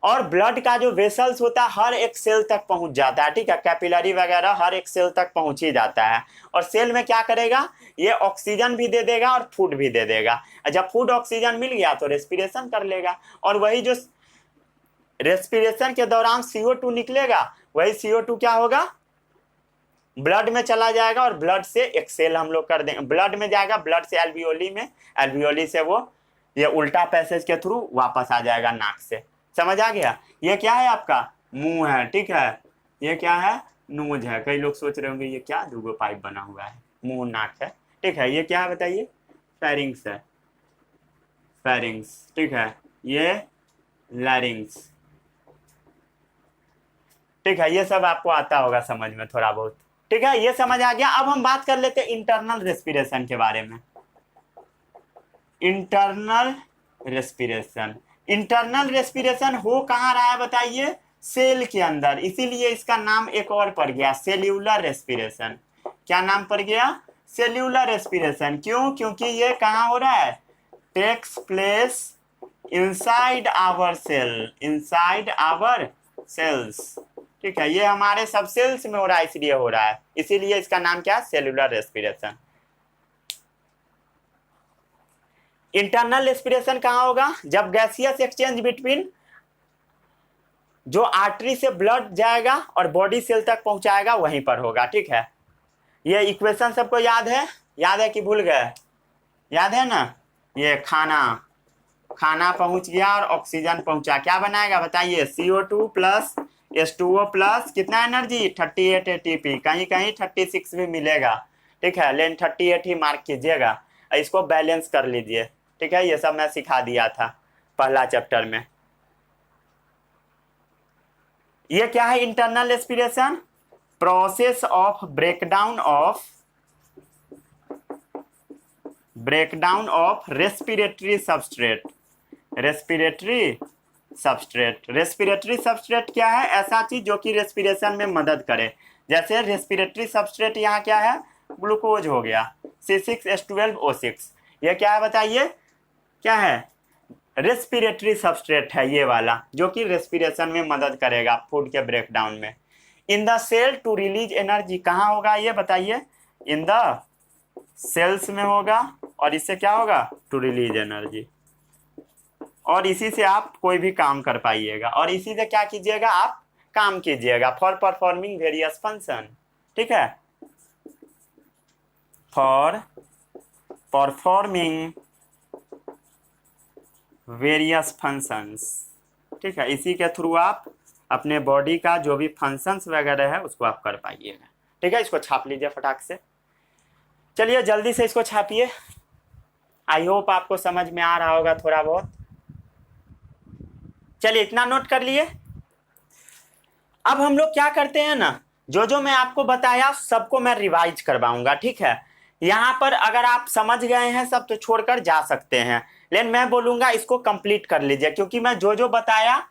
और ब्लड का जो वेसल्स होता है हर एक सेल तक पहुंच जाता है। ठीक है, कैपिलरी वगैरह हर एक सेल तक पहुंच ही जाता है। और सेल में क्या करेगा? ये ऑक्सीजन भी दे देगा और फूड भी दे देगा। जब फूड ऑक्सीजन मिल गया तो रेस्पिरेशन कर लेगा। और वही जो रेस्पिरेशन के दौरान CO2 निकलेगा, वही CO2 क्या होगा? ब्लड में चला जाएगा और ब्लड से एक्सेल हम लोग कर देंगे। ब्लड में जाएगा, ब्लड से एल्वियोली में, एल्वियोली से वो ये उल्टा पैसेज के थ्रू वापस आ जाएगा नाक से। समझ आ गया? ये क्या है आपका? मुंह है। ठीक है, ये क्या है? नोज है। कई लोग सोच रहे होंगे ये क्या दूगो पाइप बना हुआ है, मुंह नाक है। ठीक है, ये क्या है बताइए? फेरिंग्स है, फेरिंग्स। ठीक है, ये लैरिंग्स। ठीक है, ये सब आपको आता होगा समझ में थोड़ा बहुत। ठीक है, ये समझ आ गया। अब हम बात कर लेते हैं इंटरनल रेस्पिरेशन के बारे में। इंटरनल रेस्पिरेशन, इंटरनल रेस्पिरेशन हो कहाँ रहा है बताइए? सेल के अंदर। इसीलिए इसका नाम एक और पड़ गया, सेल्यूलर रेस्पिरेशन। क्या नाम पड़ गया? Cellular respiration. क्यों? क्योंकि ये कहाँ हो रहा है? Takes place inside our cell, inside our cells. ठीक है, ये हमारे सब सेल्स में हो रहा है, इसलिए हो रहा है। इसीलिए इसका नाम क्या है? Cellular respiration. इंटरनल रेस्पिरेशन कहाँ होगा? जब गैसियस एक्सचेंज बिटवीन जो आर्टरी से ब्लड जाएगा और बॉडी सेल तक पहुंचाएगा, वहीं पर होगा। ठीक है, ये इक्वेशन सबको याद है? याद है कि भूल गए? याद है ना? ये खाना पहुंच गया और ऑक्सीजन पहुंचा, क्या बनाएगा बताइए? CO2 प्लस H2O प्लस कितना एनर्जी? 38 ATP। कहीं कहीं 36 भी मिलेगा। ठीक है, लेकिन 38 ही मार्क कीजिएगा। इसको बैलेंस कर लीजिए। ठीक है, ये सब मैं सिखा दिया था पहला चैप्टर में। ये क्या है internal respiration? Process of breakdown of respiratory substrate. Respiratory substrate क्या है? ऐसा चीज जो कि रेस्पिरेशन में मदद करे। जैसे रेस्पिरेटरी सबस्ट्रेट यहाँ क्या है? ग्लूकोज हो गया, C6H12O6। ये क्या है बताइए? क्या है? रेस्पिरेटरी सबस्ट्रेट है ये वाला, जो कि रेस्पिरेशन में मदद करेगा फूड के ब्रेकडाउन में। In the cell to release energy, कहाँ होगा ये बताइए? इन द सेल्स में होगा, और इससे क्या होगा? टू रिलीज एनर्जी, और इसी से आप कोई भी काम कर पाइएगा, और इसी से क्या कीजिएगा? आप काम कीजिएगा फॉर परफॉर्मिंग वेरियस फंक्शन। ठीक है, फॉर परफॉर्मिंग वेरियस फंक्शंस। ठीक है, इसी के थ्रू आप अपने बॉडी का जो भी फंक्शंस वगैरह है उसको आप कर पाइएगा। ठीक है, इसको छाप लीजिए फटाक से। चलिए जल्दी से इसको छापिए। आई होप आपको समझ में आ रहा होगा थोड़ा बहुत। चलिए इतना नोट कर लिए। अब हम लोग क्या करते हैं ना, जो मैं आपको बताया सबको मैं रिवाइज करवाऊंगा। ठीक है, यहाँ पर अगर आप समझ गए हैं सब तो छोड़कर जा सकते हैं, लेकिन मैं बोलूंगा इसको कंप्लीट कर लीजिए, क्योंकि मैं जो बताया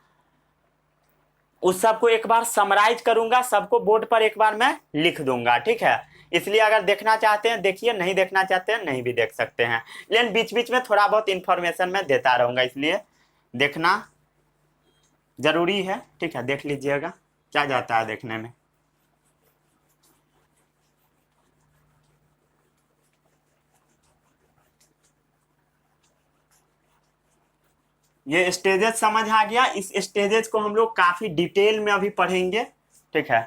उस सबको एक बार समराइज करूंगा, सबको बोर्ड पर एक बार मैं लिख दूंगा। ठीक है, इसलिए अगर देखना चाहते हैं देखिए, नहीं देखना चाहते हैं नहीं भी देख सकते हैं, लेकिन बीच बीच में थोड़ा बहुत इंफॉर्मेशन मैं देता रहूंगा, इसलिए देखना जरूरी है। ठीक है, देख लीजिएगा, क्या जाता है देखने में। ये स्टेजेस समझ आ गया। इस स्टेजेस को हम लोग काफी डिटेल में अभी पढ़ेंगे। ठीक है,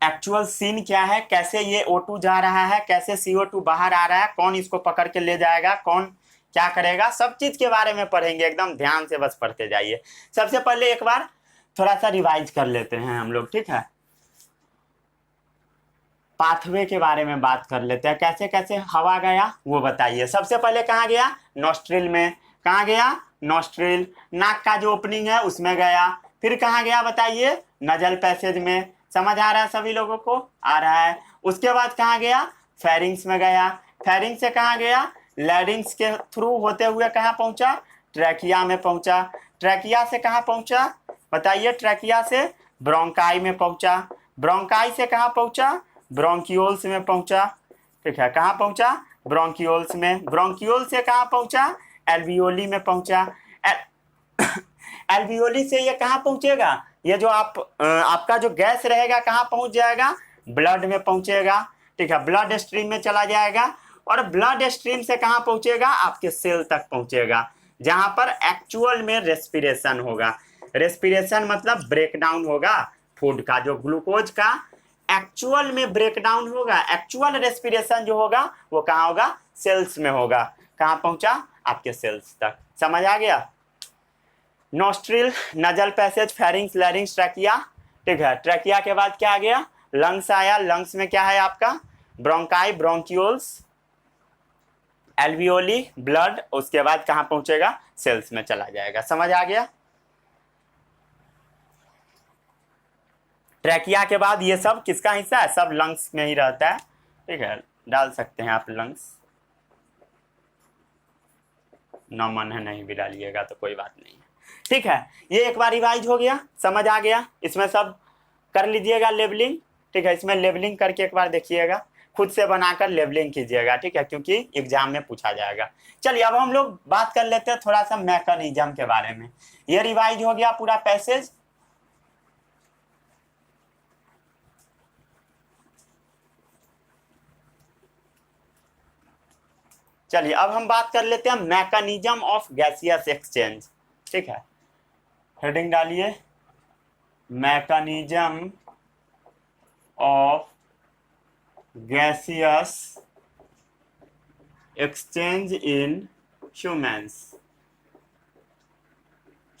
एक्चुअल सीन क्या है, कैसे ये O2 जा रहा है, कैसे CO2 बाहर आ रहा है, कौन इसको पकड़ के ले जाएगा, कौन क्या करेगा, सब चीज के बारे में पढ़ेंगे। एकदम ध्यान से बस पढ़ते जाइए। सबसे पहले एक बार थोड़ा सा रिवाइज कर लेते हैं हम लोग। ठीक है, पाथवे के बारे में बात कर लेते हैं, कैसे कैसे हवा गया वो बताइए। सबसे पहले कहाँ गया? नॉस्ट्रिल में। कहाँ गया? नॉस्ट्रिल, नाक का जो ओपनिंग है उसमें गया। फिर कहाँ गया बताइए? नजल पैसेज में। समझ आ रहा है सभी लोगों को? आ रहा है। उसके बाद कहाँ गया? फेरिंग्स में गया। फेरिंग्स से कहाँ गया? लैरिंग्स के थ्रू होते हुए कहाँ पहुंचा? ट्रैकिया में पहुंचा। ट्रैकिया से कहाँ पहुंचा बताइए? ट्रैकिया से ब्रोंकाई में पहुंचा। ब्रोंकाई से कहाँ पहुंचा? ब्रोंकियोल्स में पहुंचा। ठीक है, कहाँ पहुंचा? ब्रोंकियोल्स में। ब्रोंकियोल से कहाँ पहुंचा? एल्वियोली में पहुंचा। एल्वियोली से ये कहाँ पहुंचेगा? ये जो आपका जो गैस रहेगा कहाँ पहुंच जाएगा? ब्लड में पहुंचेगा। ठीक है, ब्लड स्ट्रीम में चला जाएगा, और ब्लड स्ट्रीम से कहाँ पहुंचेगा? आपके सेल तक पहुंचेगा, जहां पर एक्चुअल में रेस्पिरेशन होगा। रेस्पिरेशन मतलब ब्रेकडाउन होगा फूड का, जो ग्लूकोज का एक्चुअल में ब्रेकडाउन होगा। एक्चुअल रेस्पिरेशन जो होगा वो कहाँ होगा? सेल्स में होगा। कहाँ पहुंचा? आपके सेल्स तक। समझ आ गया? Nostril, nasal passage, pharynx, लैरिंग्स, trachea. ठीक है, ट्रैकिया के बाद क्या आ गया? लंग्स आया। लंग्स में क्या है आपका? Bronchi, bronchioles, alveoli, blood. उसके बाद कहाँ पहुंचेगा? सेल्स में चला जाएगा। समझ आ गया? ट्रैकिया के बाद ये सब किसका हिस्सा है? सब लंग्स में ही रहता है। ठीक है, डाल सकते हैं आप लंग्स, ना मन है नहीं भी डालिएगा तो कोई बात नहीं है। ठीक है, ये एक बार रिवाइज हो गया, समझ आ गया। इसमें सब कर लीजिएगा लेबलिंग। ठीक है, इसमें लेबलिंग करके एक बार देखिएगा, खुद से बनाकर लेबलिंग कीजिएगा। ठीक है, क्योंकि एग्जाम में पूछा जाएगा। चलिए अब हम लोग बात कर लेते हैं थोड़ा सा मैकेनिज्म के बारे में। ये रिवाइज हो गया पूरा पैसेज। चलिए अब हम बात कर लेते हैं मैकेनिज्म ऑफ गैसियस एक्सचेंज। ठीक है, हेडिंग डालिए, mechanism of gaseous exchange in humans.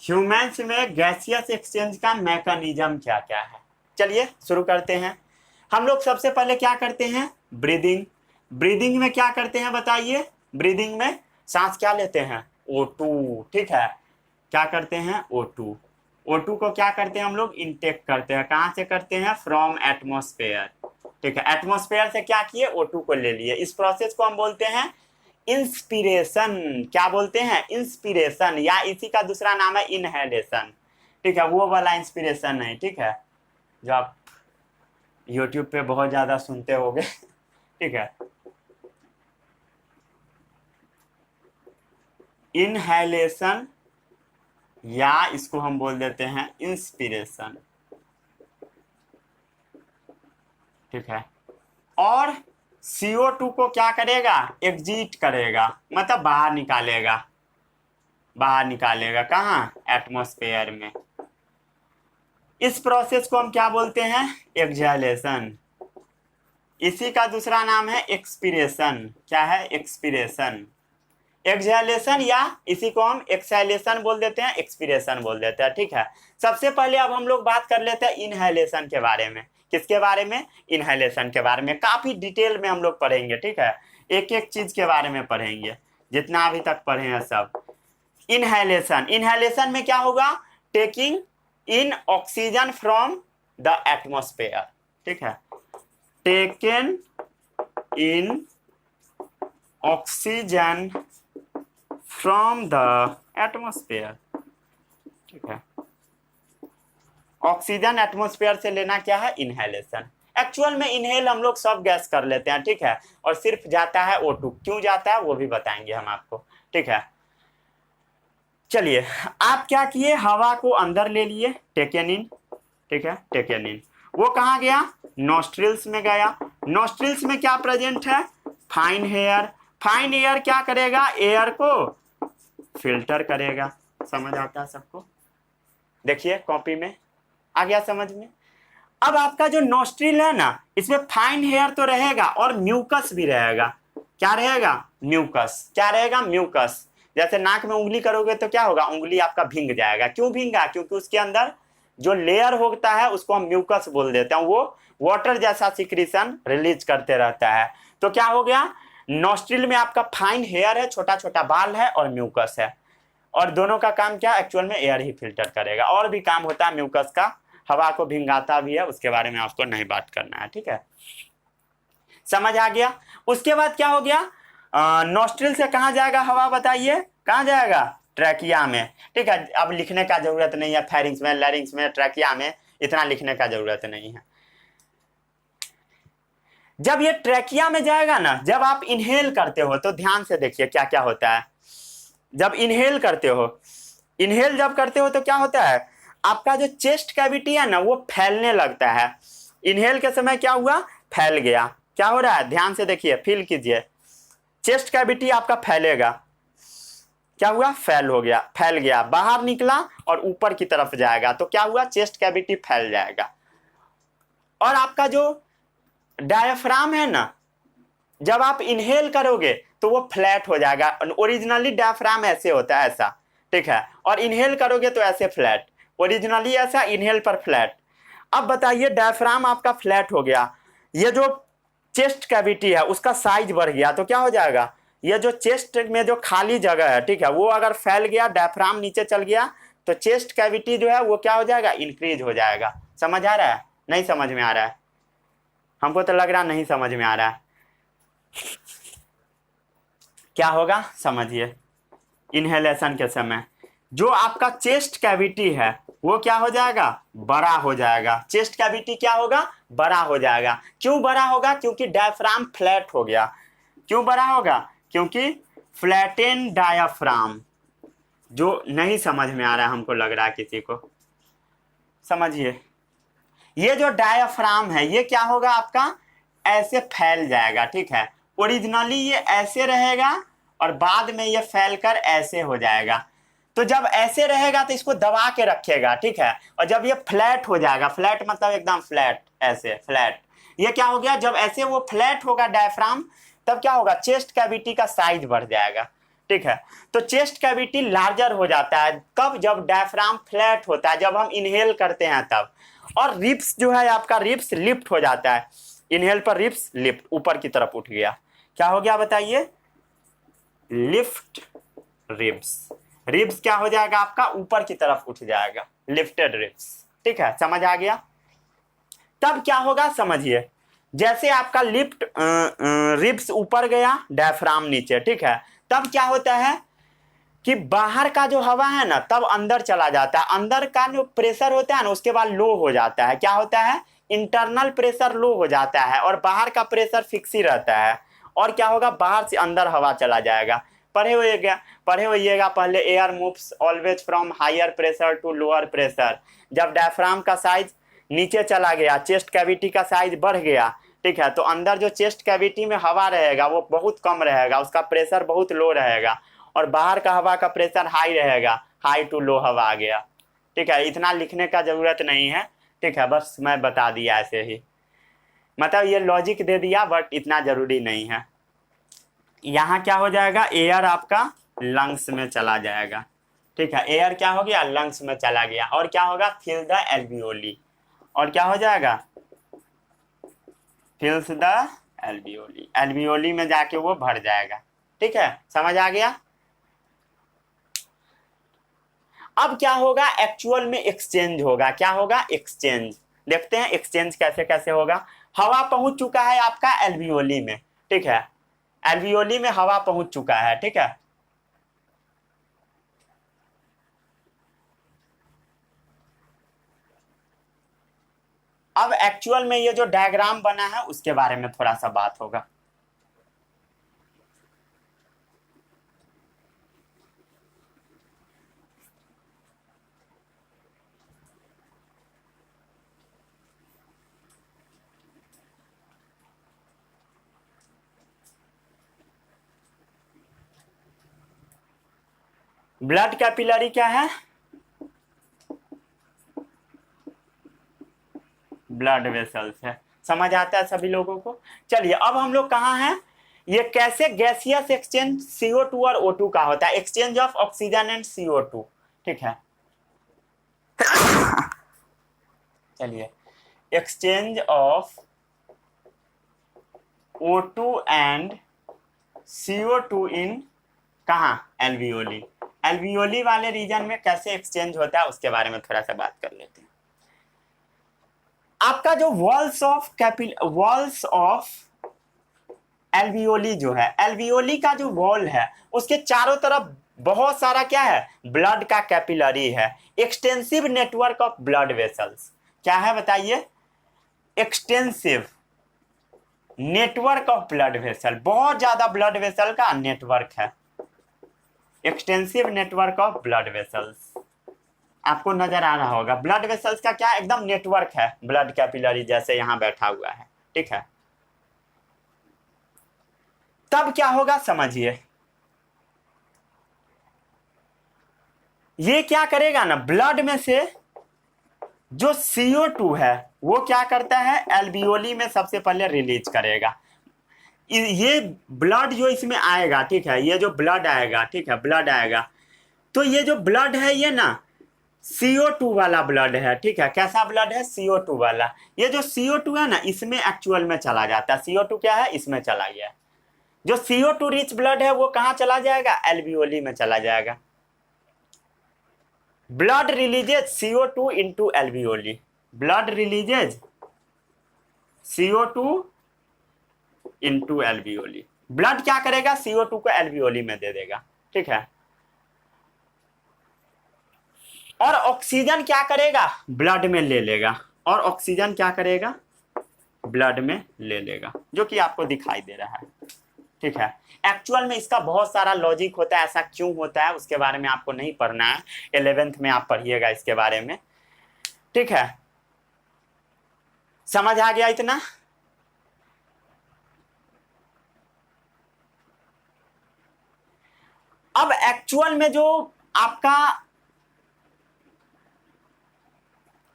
Humans में गैसियस एक्सचेंज का मैकेनिज्म क्या क्या है? चलिए शुरू करते हैं। हम लोग सबसे पहले क्या करते हैं? ब्रीदिंग। ब्रीदिंग में क्या करते हैं बताइए? ब्रीदिंग में सांस क्या लेते हैं? O2। ठीक है, क्या करते हैं? O2। O2 को क्या करते हैं हम लोग? इनटेक करते हैं। कहाँ से करते हैं? From atmosphere. ठीक है, एटमॉस्फेयर से क्या किए? O2 को ले लिए। इस प्रोसेस को हम बोलते हैं इंस्पिरेशन। क्या बोलते हैं? इंस्पिरेशन, या इसी का दूसरा नाम है इनहेलेशन। ठीक है, वो वाला इंस्पिरेशन नहीं। ठीक है, जो आप यूट्यूब पे बहुत ज्यादा सुनते होगे। ठीक है, इनहेलेशन या इसको हम बोल देते हैं इंस्पिरेशन, ठीक है। और CO2 को क्या करेगा, एग्जिट करेगा, मतलब बाहर निकालेगा, बाहर निकालेगा कहाँ, एटमॉस्फेयर में। इस प्रोसेस को हम क्या बोलते हैं, एक्सहेलेशन। इसी का दूसरा नाम है एक्सपीरेशन। क्या है, एक्सपीरेशन, एक्सहेलेशन, या इसी को हम एक्सहेलेशन बोल देते हैं, एक्सपीरेशन बोल देते हैं, ठीक है। सबसे पहले अब हम लोग बात कर लेते हैं इनहेलेशन के बारे में। किसके बारे में, इनहेलेशन के बारे में। काफी डिटेल में हम लोग पढ़ेंगे, ठीक है, एक एक चीज के बारे में पढ़ेंगे, जितना अभी तक पढ़े हैं सब। इनहेलेशन, इनहेलेशन में क्या होगा, taking in oxygen from the atmosphere, ठीक है, taken in oxygen from the atmosphere, ठीक है। ऑक्सीजन एटमॉस्फेयर से लेना क्या है, इनहेलेशन। एक्चुअल में इनहेल हम लोग सब गैस कर लेते हैं, ठीक है, और सिर्फ जाता है O2। क्यों जाता है वो भी बताएंगे हम आपको, ठीक है। चलिए, आप क्या किए, हवा को अंदर ले लिए, टेकन इन, ठीक है, टेकन इन। वो कहाँ गया, नॉस्ट्रिल्स में गया। नॉस्ट्रिल्स में क्या प्रेजेंट है, फाइन एयर। फाइन एयर क्या करेगा, एयर को फिल्टर करेगा। समझ आता है सबको, देखिए कॉपी में आ गया समझ में। अब आपका जो नॉस्ट्रिल है ना, इसमें फाइन हेयर तो रहेगा और म्यूकस भी रहेगा। क्या रहेगा, म्यूकस। क्या रहेगा, म्यूकस। जैसे नाक में उंगली करोगे तो क्या होगा, उंगली आपका भींग जाएगा। क्यों भींगा, क्योंकि उसके अंदर जो लेयर होता है उसको हम म्यूकस बोल देते हैं, वो वाटर जैसा सिक्रीशन रिलीज करते रहता है। तो क्या हो गया, नॉस्ट्रिल में आपका फाइन हेयर है, छोटा छोटा बाल है और म्यूकस है, और दोनों का काम क्या, एक्चुअल में एयर ही फिल्टर करेगा। और भी काम होता है म्यूकस का, हवा को भिंगाता भी है, उसके बारे में आपको नहीं बात करना है, ठीक है, समझ आ गया। उसके बाद क्या हो गया, नॉस्ट्रिल से कहाँ जाएगा हवा, बताइए कहाँ जाएगा, ट्रैकिया में, ठीक है। अब लिखने का जरूरत नहीं है, फेरिंग्स में, लैरिंग्स में, ट्रैकिया में, इतना लिखने का जरूरत नहीं है। जब ये ट्रैकिया में जाएगा ना, जब आप इनहेल करते हो तो ध्यान से देखिए क्या क्या होता है। जब इनहेल करते हो, इनहेल जब करते हो तो क्या होता है, आपका जो चेस्ट कैविटी है ना वो फैलने लगता है। इनहेल के समय क्या हुआ, फैल गया। क्या हो रहा है, ध्यान से देखिए, फील कीजिए, चेस्ट कैविटी आपका फैलेगा। क्या हुआ, फैल हो गया, फैल गया, बाहर निकला और ऊपर की तरफ जाएगा, तो क्या हुआ, चेस्ट कैविटी फैल जाएगा। और आपका जो डायफ्राम है ना, जब आप इनहेल करोगे तो वो फ्लैट हो जाएगा। ओरिजिनली डायफ्राम ऐसे होता है, ऐसा, ठीक है, और इनहेल करोगे तो ऐसे फ्लैट। ओरिजिनली ऐसा, इनहेल पर फ्लैट। अब बताइए, डायफ्राम आपका फ्लैट हो गया, ये जो चेस्ट कैविटी है उसका साइज बढ़ गया, तो क्या हो जाएगा, ये जो चेस्ट में जो खाली जगह है, ठीक है, वो अगर फैल गया, डायफ्राम नीचे चल गया, तो चेस्ट कैविटी जो है वो क्या हो जाएगा, इंक्रीज हो जाएगा। समझ आ रहा है, नहीं समझ में आ रहा है, हमको तो लग रहा नहीं समझ में आ रहा है। क्या होगा समझिए, इनहेलेशन के समय जो आपका चेस्ट कैविटी है वो क्या हो जाएगा, बड़ा हो जाएगा। चेस्ट कैविटी क्या होगा, बड़ा हो जाएगा। क्यों बड़ा होगा, क्योंकि डायफ्राम फ्लैट हो गया। क्यों बड़ा होगा, क्योंकि फ्लैटेन डायफ्राम। जो नहीं समझ में आ रहा है, हमको लग रहा है किसी को, समझिए, ये जो डायफ्राम है ये क्या होगा, आपका ऐसे फैल जाएगा, ठीक है। ओरिजिनली ये ऐसे रहेगा और बाद में ये फैलकर ऐसे हो जाएगा। तो जब ऐसे रहेगा तो इसको दबा के रखेगा, ठीक है, और जब ये फ्लैट हो जाएगा, फ्लैट मतलब एकदम फ्लैट, ऐसे फ्लैट, ये क्या हो गया, जब ऐसे वो फ्लैट होगा डायफ्राम, तब क्या होगा, चेस्ट कैविटी का साइज बढ़ जाएगा, ठीक है। तो चेस्ट कैविटी लार्जर हो जाता है कब, जब डायफ्राम फ्लैट होता है, जब हम इनहेल करते हैं तब। और रिब्स जो है आपका, रिब्स लिफ्ट हो जाता है, इनहेल पर रिब्स लिफ्ट, ऊपर की तरफ उठ गया। क्या हो गया बताइए, लिफ्ट रिब्स। रिब्स क्या हो जाएगा आपका, ऊपर की तरफ उठ जाएगा, लिफ्टेड रिब्स, ठीक है, समझ आ गया। तब क्या होगा समझिए, जैसे आपका लिफ्ट रिब्स ऊपर गया, डायफ्राम नीचे, ठीक है, तब क्या होता है कि बाहर का जो हवा है ना तब अंदर चला जाता है। अंदर का जो प्रेशर होता है ना उसके बाद लो हो जाता है। क्या होता है, इंटरनल प्रेशर लो हो जाता है और बाहर का प्रेशर फिक्स ही रहता है। और क्या होगा, बाहर से अंदर हवा चला जाएगा। पढ़े होइएगा पहले, air moves always from higher pressure to lower pressure. जब डायफ्राम का साइज नीचे चला गया, चेस्ट कैविटी का साइज बढ़ गया, ठीक है, तो अंदर जो चेस्ट कैविटी में हवा रहेगा वो बहुत कम रहेगा, उसका प्रेशर बहुत लो रहेगा, और बाहर का हवा का प्रेशर हाई रहेगा, हाई टू लो हवा आ गया। ठीक है, इतना लिखने का जरूरत नहीं है, ठीक है, बस मैं बता दिया ऐसे ही, मतलब ये लॉजिक दे दिया, बट इतना जरूरी नहीं है। यहाँ क्या हो जाएगा, एयर आपका लंग्स में चला जाएगा, ठीक है, एयर क्या हो गया, लंग्स में चला गया, और क्या होगा, फिल द एल्वियोली, और क्या हो जाएगा, फिल्स द एल्वियोली, एल्वियोली में जाके वो भर जाएगा। ठीक है, समझ आ गया। अब क्या होगा, एक्चुअल में एक्सचेंज होगा, क्या होगा, एक्सचेंज। देखते हैं एक्सचेंज कैसे कैसे होगा। हवा पहुंच चुका है आपका एल्वियोली में, ठीक है, एल्वियोली में हवा पहुंच चुका है, ठीक है, अब एक्चुअल में ये जो डायग्राम बना है उसके बारे में थोड़ा सा बात होगा। ब्लड कैपिलरी क्या है, ब्लड वेसल्स है, समझ आता है सभी लोगों को। चलिए अब हम लोग कहाँ हैं, ये कैसे गैसियस एक्सचेंज CO2 और O2 का होता है, exchange of oxygen and CO2, ठीक है। चलिए, exchange of O2 and CO2 इन कहाँ, एल्वियोली, एल्वियोली वाले रीजन में कैसे एक्सचेंज होता है उसके बारे में थोड़ा सा बात कर लेते हैं। आपका जो वॉल्स ऑफ एल्वियोली जो है, एल्वियोली का जो वॉल है उसके चारों तरफ बहुत सारा क्या है, ब्लड का कैपिलरी है, extensive network of blood vessels. क्या है बताइए, extensive network of blood vessel, बहुत ज्यादा ब्लड वेसल का नेटवर्क है, extensive network of blood vessels. आपको नजर आ रहा होगा, ब्लड वेसल्स का क्या एकदम नेटवर्क है, ब्लड कैपिलरी जैसे यहां बैठा हुआ है, ठीक है। तब क्या होगा समझिए, ये क्या करेगा ना, ब्लड में से जो CO2 है वो क्या करता है, एल्वियोली में सबसे पहले रिलीज करेगा। ये ब्लड जो इसमें आएगा, ठीक है, ये जो ब्लड आएगा, ठीक है, ब्लड आएगा, तो ये जो ब्लड है ये ना CO2 वाला ब्लड है, ठीक है, कैसा ब्लड है, CO2 वाला। ये जो CO2 है ना इसमें एक्चुअल में चला जाता है, CO2 क्या है, इसमें चला गया। जो CO2 रिच ब्लड है वो कहां चला जाएगा, एल्वियोली में चला जाएगा। Blood releases CO2 into alveoli, blood releases CO2 into alveoli, blood क्या करेगा, CO2 को एल्वियोली में दे देगा, ठीक है। और ऑक्सीजन क्या करेगा, ब्लड में ले लेगा, और ऑक्सीजन क्या करेगा, ब्लड में ले लेगा, जो कि आपको दिखाई दे रहा है, ठीक है। एक्चुअल में इसका बहुत सारा लॉजिक होता है, ऐसा क्यों होता है उसके बारे में आपको नहीं पढ़ना है, 11th में आप पढ़िएगा इसके बारे में, ठीक है। समझ आ गया इतना। अब एक्चुअल में जो आपका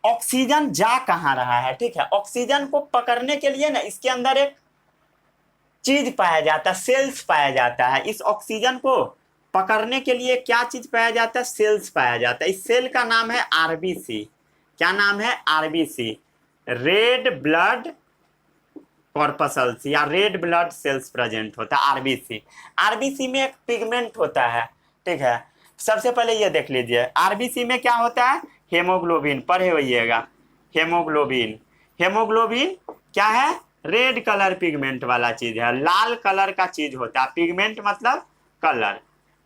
ऑक्सीजन जा कहां रहा है, ठीक है, ऑक्सीजन को पकड़ने के लिए ना इसके अंदर एक चीज पाया जाता है, सेल्स पाया जाता है। इस ऑक्सीजन को पकड़ने के लिए क्या चीज पाया जाता है, सेल्स पाया जाता है। इस सेल का नाम है RBC। क्या नाम है, RBC, रेड ब्लड कॉर्पसल्स या रेड ब्लड सेल्स प्रेजेंट होता है, RBC। RBC में एक पिगमेंट होता है, ठीक है। सबसे पहले ये देख लीजिए, RBC में क्या होता है, हेमोग्लोबिन, पढ़े होइएगा, हेमोग्लोबिन। हेमोग्लोबिन क्या है, रेड कलर पिगमेंट वाला चीज है, लाल कलर का चीज होता है, पिगमेंट मतलब कलर,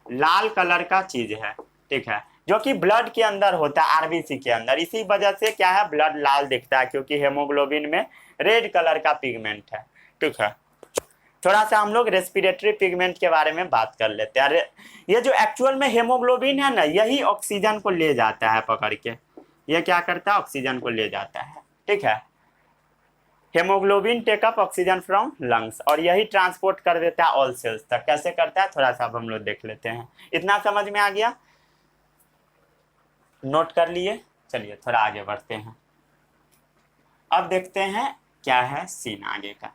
लाल कलर का चीज है, ठीक है, जो कि ब्लड के अंदर होता है, RBC के अंदर। इसी वजह से क्या है, ब्लड लाल दिखता है, क्योंकि हेमोग्लोबिन में रेड कलर का पिगमेंट है, ठीक है। थोड़ा सा हम लोग रेस्पिरेटरी पिगमेंट के बारे में बात कर लेते हैं। ये जो एक्चुअल में हेमोग्लोबिन है ना, यही ऑक्सीजन को ले जाता है पकड़ के। ये क्या करता है, ऑक्सीजन को ले जाता है, ठीक है। Haemoglobin take up oxygen from lungs और यही ट्रांसपोर्ट कर देता है ऑल सेल्स तक। कैसे करता है थोड़ा सा अब हम लोग देख लेते हैं। इतना समझ में आ गया, नोट कर लिए। चलिए थोड़ा आगे बढ़ते हैं। अब देखते हैं क्या है सीन आगे का।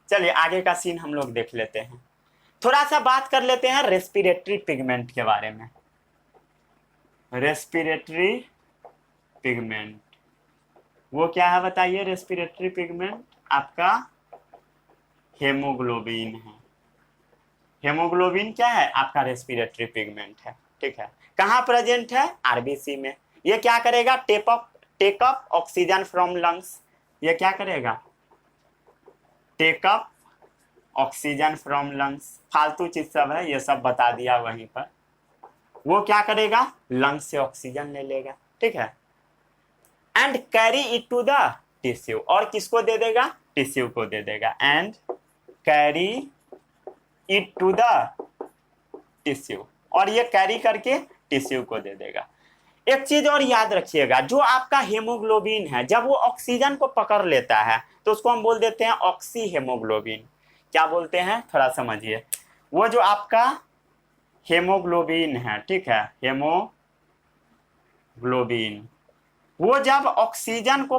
चलिए आगे का सीन हम लोग देख लेते हैं। थोड़ा सा बात कर लेते हैं रेस्पिरेटरी पिगमेंट के बारे में। रेस्पिरेटरी पिगमेंट वो क्या है बताइए। रेस्पिरेटरी पिगमेंट आपका हेमोग्लोबिन है। हेमोग्लोबिन क्या है, आपका रेस्पिरेटरी पिगमेंट है, ठीक है। कहाँ प्रेजेंट है, आरबीसी में। ये क्या करेगा, take up oxygen from lungs. ये क्या करेगा, take up oxygen from lungs. फालतू चीज सब है, ये सब बता दिया वहीं पर। वो क्या करेगा, लंग्स से ऑक्सीजन ले लेगा, ठीक है। And carry it to the tissue, और किसको दे देगा, टिश्यू को दे देगा। And carry it to the tissue, और ये कैरी करके टिश्यू को दे देगा। एक चीज और याद रखिएगा, जो आपका हेमोग्लोबिन है जब वो ऑक्सीजन को पकड़ लेता है तो उसको हम बोल देते हैं ऑक्सी हेमोग्लोबिन। क्या बोलते हैं थोड़ा समझिए। वो जो आपका हेमोग्लोबिन है, ठीक है, हेमोग्लोबिन वो जब ऑक्सीजन को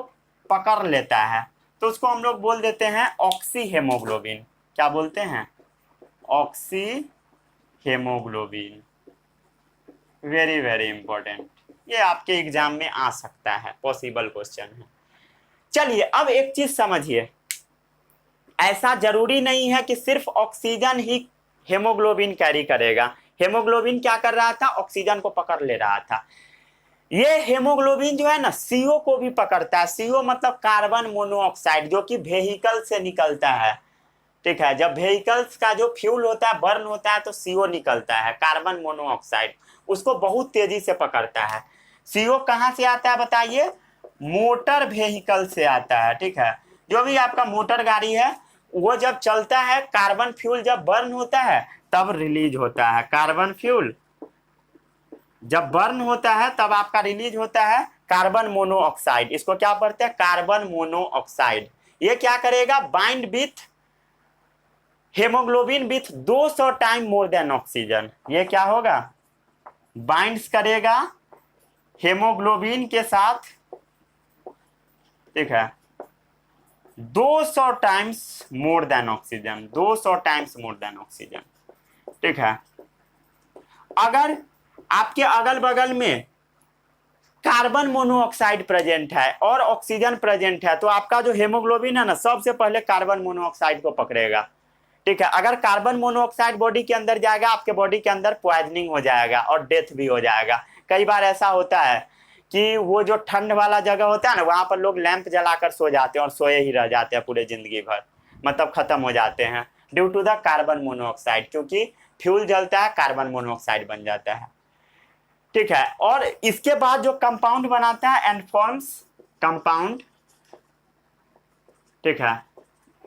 पकड़ लेता है तो उसको हम लोग बोल देते हैं ऑक्सी हेमोग्लोबिन। क्या बोलते हैं, oxy haemoglobin. Very very important, ये आपके एग्जाम में आ सकता है, पॉसिबल क्वेश्चन है। चलिए अब एक चीज समझिए, ऐसा जरूरी नहीं है कि सिर्फ ऑक्सीजन ही हेमोग्लोबिन कैरी करेगा। हेमोग्लोबिन क्या कर रहा था, ऑक्सीजन को पकड़ ले रहा था। ये हेमोग्लोबिन जो है ना, सीओ को भी पकड़ता है। सीओ मतलब कार्बन मोनोऑक्साइड, जो कि वेहिकल से निकलता है, ठीक है। जब वेहिकल्स का जो फ्यूल होता है, बर्न होता है, तो सीओ निकलता है, कार्बन मोनोऑक्साइड। उसको बहुत तेजी से पकड़ता है। सीओ कहाँ से आता है बताइए, मोटर वेहिकल से आता है, ठीक है। जो भी आपका मोटर गाड़ी है वो जब चलता है, कार्बन फ्यूल जब बर्न होता है तब रिलीज होता है। कार्बन फ्यूल जब बर्न होता है तब आपका रिलीज होता है कार्बन मोनोऑक्साइड। इसको क्या पढ़ते हैं, कार्बन मोनोऑक्साइड। ये क्या करेगा, bind with haemoglobin with 200 time more than oxygen. ये क्या होगा, बाइंड्स करेगा हेमोग्लोबिन के साथ, ठीक है, 200 times more than oxygen. 200 times more than oxygen, ठीक है। अगर आपके अगल बगल में कार्बन मोनोऑक्साइड प्रेजेंट है और ऑक्सीजन प्रेजेंट है तो आपका जो हेमोग्लोबिन है ना, सबसे पहले कार्बन मोनोऑक्साइड को पकड़ेगा, ठीक है। अगर कार्बन मोनोऑक्साइड बॉडी के अंदर जाएगा, आपके बॉडी के अंदर पॉइजनिंग हो जाएगा और डेथ भी हो जाएगा। कई बार ऐसा होता है कि वो जो ठंड वाला जगह होता है ना, वहां पर लोग लैंप जलाकर सो जाते हैं और सोए ही रह जाते हैं पूरे जिंदगी भर, मतलब खत्म हो जाते हैं due to the carbon monoxide, क्योंकि फ्यूल जलता है, कार्बन मोनोऑक्साइड बन जाता है, ठीक है। और इसके बाद जो कंपाउंड बनाता है, एंड फॉर्म्स कंपाउंड, ठीक है।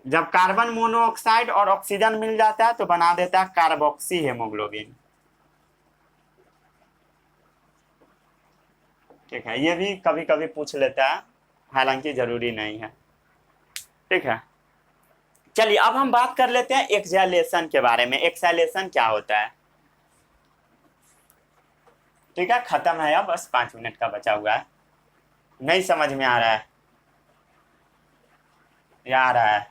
जब कार्बन मोनोऑक्साइड और ऑक्सीजन मिल जाता है तो बना देता है कार्बोक्सी हेमोग्लोबिन, ठीक है। ये भी कभी कभी पूछ लेता है, हालांकि जरूरी नहीं है, ठीक है। चलिए अब हम बात कर लेते हैं एक्सैलेशन के बारे में। एक्सैलेशन क्या होता है, ठीक है। खत्म है, अब बस 5 मिनट का बचा हुआ है। नहीं समझ में आ रहा है या आ रहा है,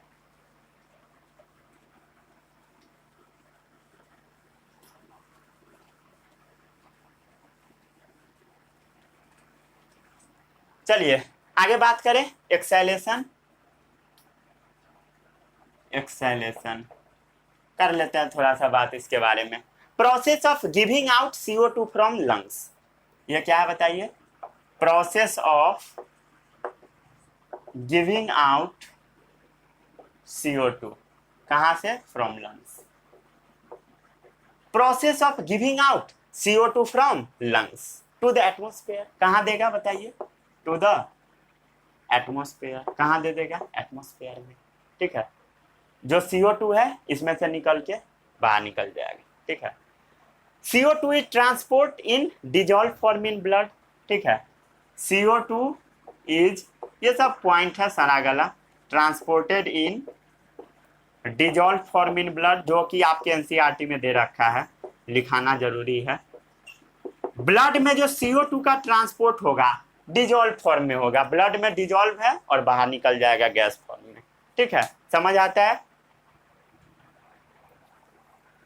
चलिए आगे बात करें। एक्सैलेशन, एक्सैलेशन कर लेते हैं थोड़ा सा बात इसके बारे में। Process of giving out CO2 from lungs. ये क्या है बताइए, process of giving out CO2 कहां से, from lungs. Process of giving out CO2 from lungs, to the atmosphere. कहाँ देगा बताइए? To the atmosphere. कहाँ दे देगा? एटमोस्फेयर में। ठीक है, जो CO2 है इसमें से निकल के बाहर निकल जाएगा। ठीक है, CO2 is transport in dissolve form in blood. ठीक है, CO2 इज, ये सब पॉइंट है सारा गला, transported in dissolve form in blood, जो कि आपके NCERT में दे रखा है, लिखाना जरूरी है। ब्लड में जो CO2 का ट्रांसपोर्ट होगा डिजॉल्व फॉर्म में होगा, ब्लड में डिजॉल्व है और बाहर निकल जाएगा गैस फॉर्म में। ठीक है, समझ आता है?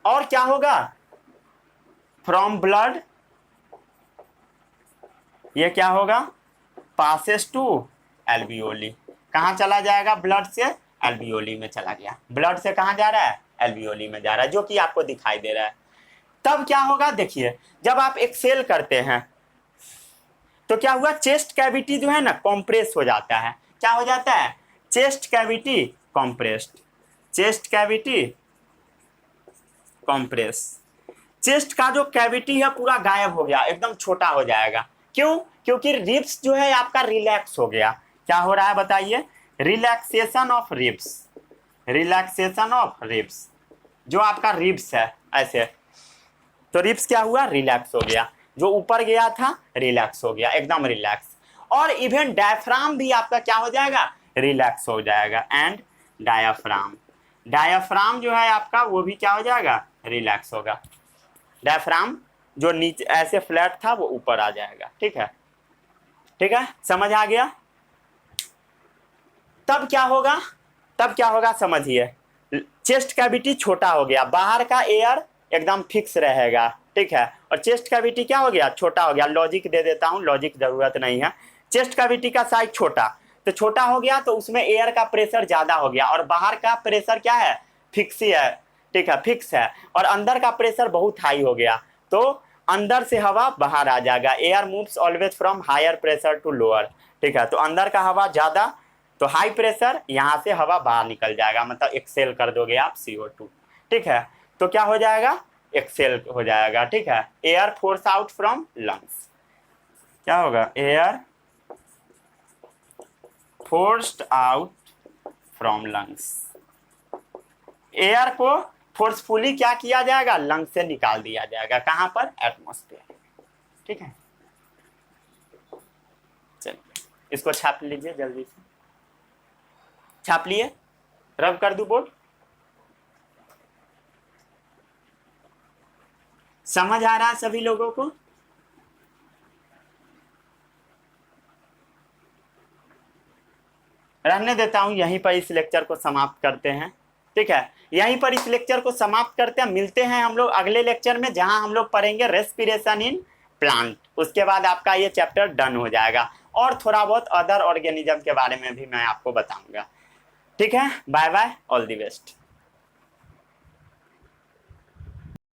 और क्या होगा? फ्रॉम ब्लड, ये क्या होगा? Passes to alveoli. कहाँ चला जाएगा? ब्लड से एल्वियोली में चला गया। ब्लड से कहाँ जा रहा है? एल्वियोली में जा रहा है, जो कि आपको दिखाई दे रहा है। तब क्या होगा? देखिए, जब आप एक्सेल करते हैं तो क्या हुआ? चेस्ट कैविटी जो है ना कॉम्प्रेस हो जाता है। क्या हो जाता है? Chest cavity compressed, chest cavity compress. Chest का जो कैविटी है पूरा गायब हो गया, एकदम छोटा हो जाएगा। क्यों? क्योंकि रिब्स जो है आपका रिलैक्स हो गया। क्या हो रहा है बताइए? Relaxation of ribs, relaxation of ribs. जो आपका रिब्स है ऐसे, तो रिब्स क्या हुआ? रिलैक्स हो गया। जो ऊपर गया था रिलैक्स हो गया, एकदम रिलैक्स। और इवन डायफ्राम भी आपका क्या हो जाएगा? रिलैक्स हो जाएगा। एंड डायाफ्राम, डायाफ्राम जो है आपका वो भी क्या हो जाएगा? रिलैक्स होगा। डायफ्राम जो नीचे ऐसे फ्लैट था वो ऊपर आ जाएगा। ठीक है, ठीक है, समझ आ गया? तब क्या होगा? तब क्या होगा समझिए, चेस्ट कैविटी छोटा हो गया, बाहर का एयर एकदम फिक्स रहेगा। ठीक है, और चेस्ट कैविटी क्या हो गया? छोटा हो गया। लॉजिक दे देता हूं, लॉजिक जरूरत नहीं है। चेस्ट कैविटी का साइज छोटा, तो छोटा हो गया तो उसमें एयर का प्रेशर ज्यादा हो गया, और बाहर का प्रेशर क्या है? फिक्स ही है। ठीक है, फिक्स है। और अंदर का प्रेशर बहुत हाई हो गया, तो अंदर से हवा बाहर आ जाएगा। Air moves always from higher pressure to lower. ठीक है, तो अंदर का हवा ज्यादा, तो हाई प्रेशर, यहाँ से हवा बाहर निकल जाएगा, मतलब एक्सेल कर दोगे आप CO2। ठीक है, तो क्या हो जाएगा? एक्सेल हो जाएगा। ठीक है, air force out from lungs. क्या होगा? Air forced out from lungs. Air को फोर्सफुली क्या किया जाएगा? लंग से निकाल दिया जाएगा। कहां पर? एटमॉस्फेयर। ठीक है, चलिए इसको छाप लीजिए, जल्दी से छाप लिए। रब कर दूं बोर्ड? समझ आ रहा है सभी लोगों को? रहने देता हूं, यहीं पर इस लेक्चर को समाप्त करते हैं। ठीक है, यहीं पर इस लेक्चर को समाप्त करते हैं। मिलते हैं हम लोग अगले लेक्चर में, जहां हम लोग पढ़ेंगे रेस्पिरेशन इन प्लांट। उसके बाद आपका ये चैप्टर डन हो जाएगा, और थोड़ा बहुत अदर ऑर्गेनिज्म के बारे में भी मैं आपको बताऊंगा। ठीक है, bye bye, all the best.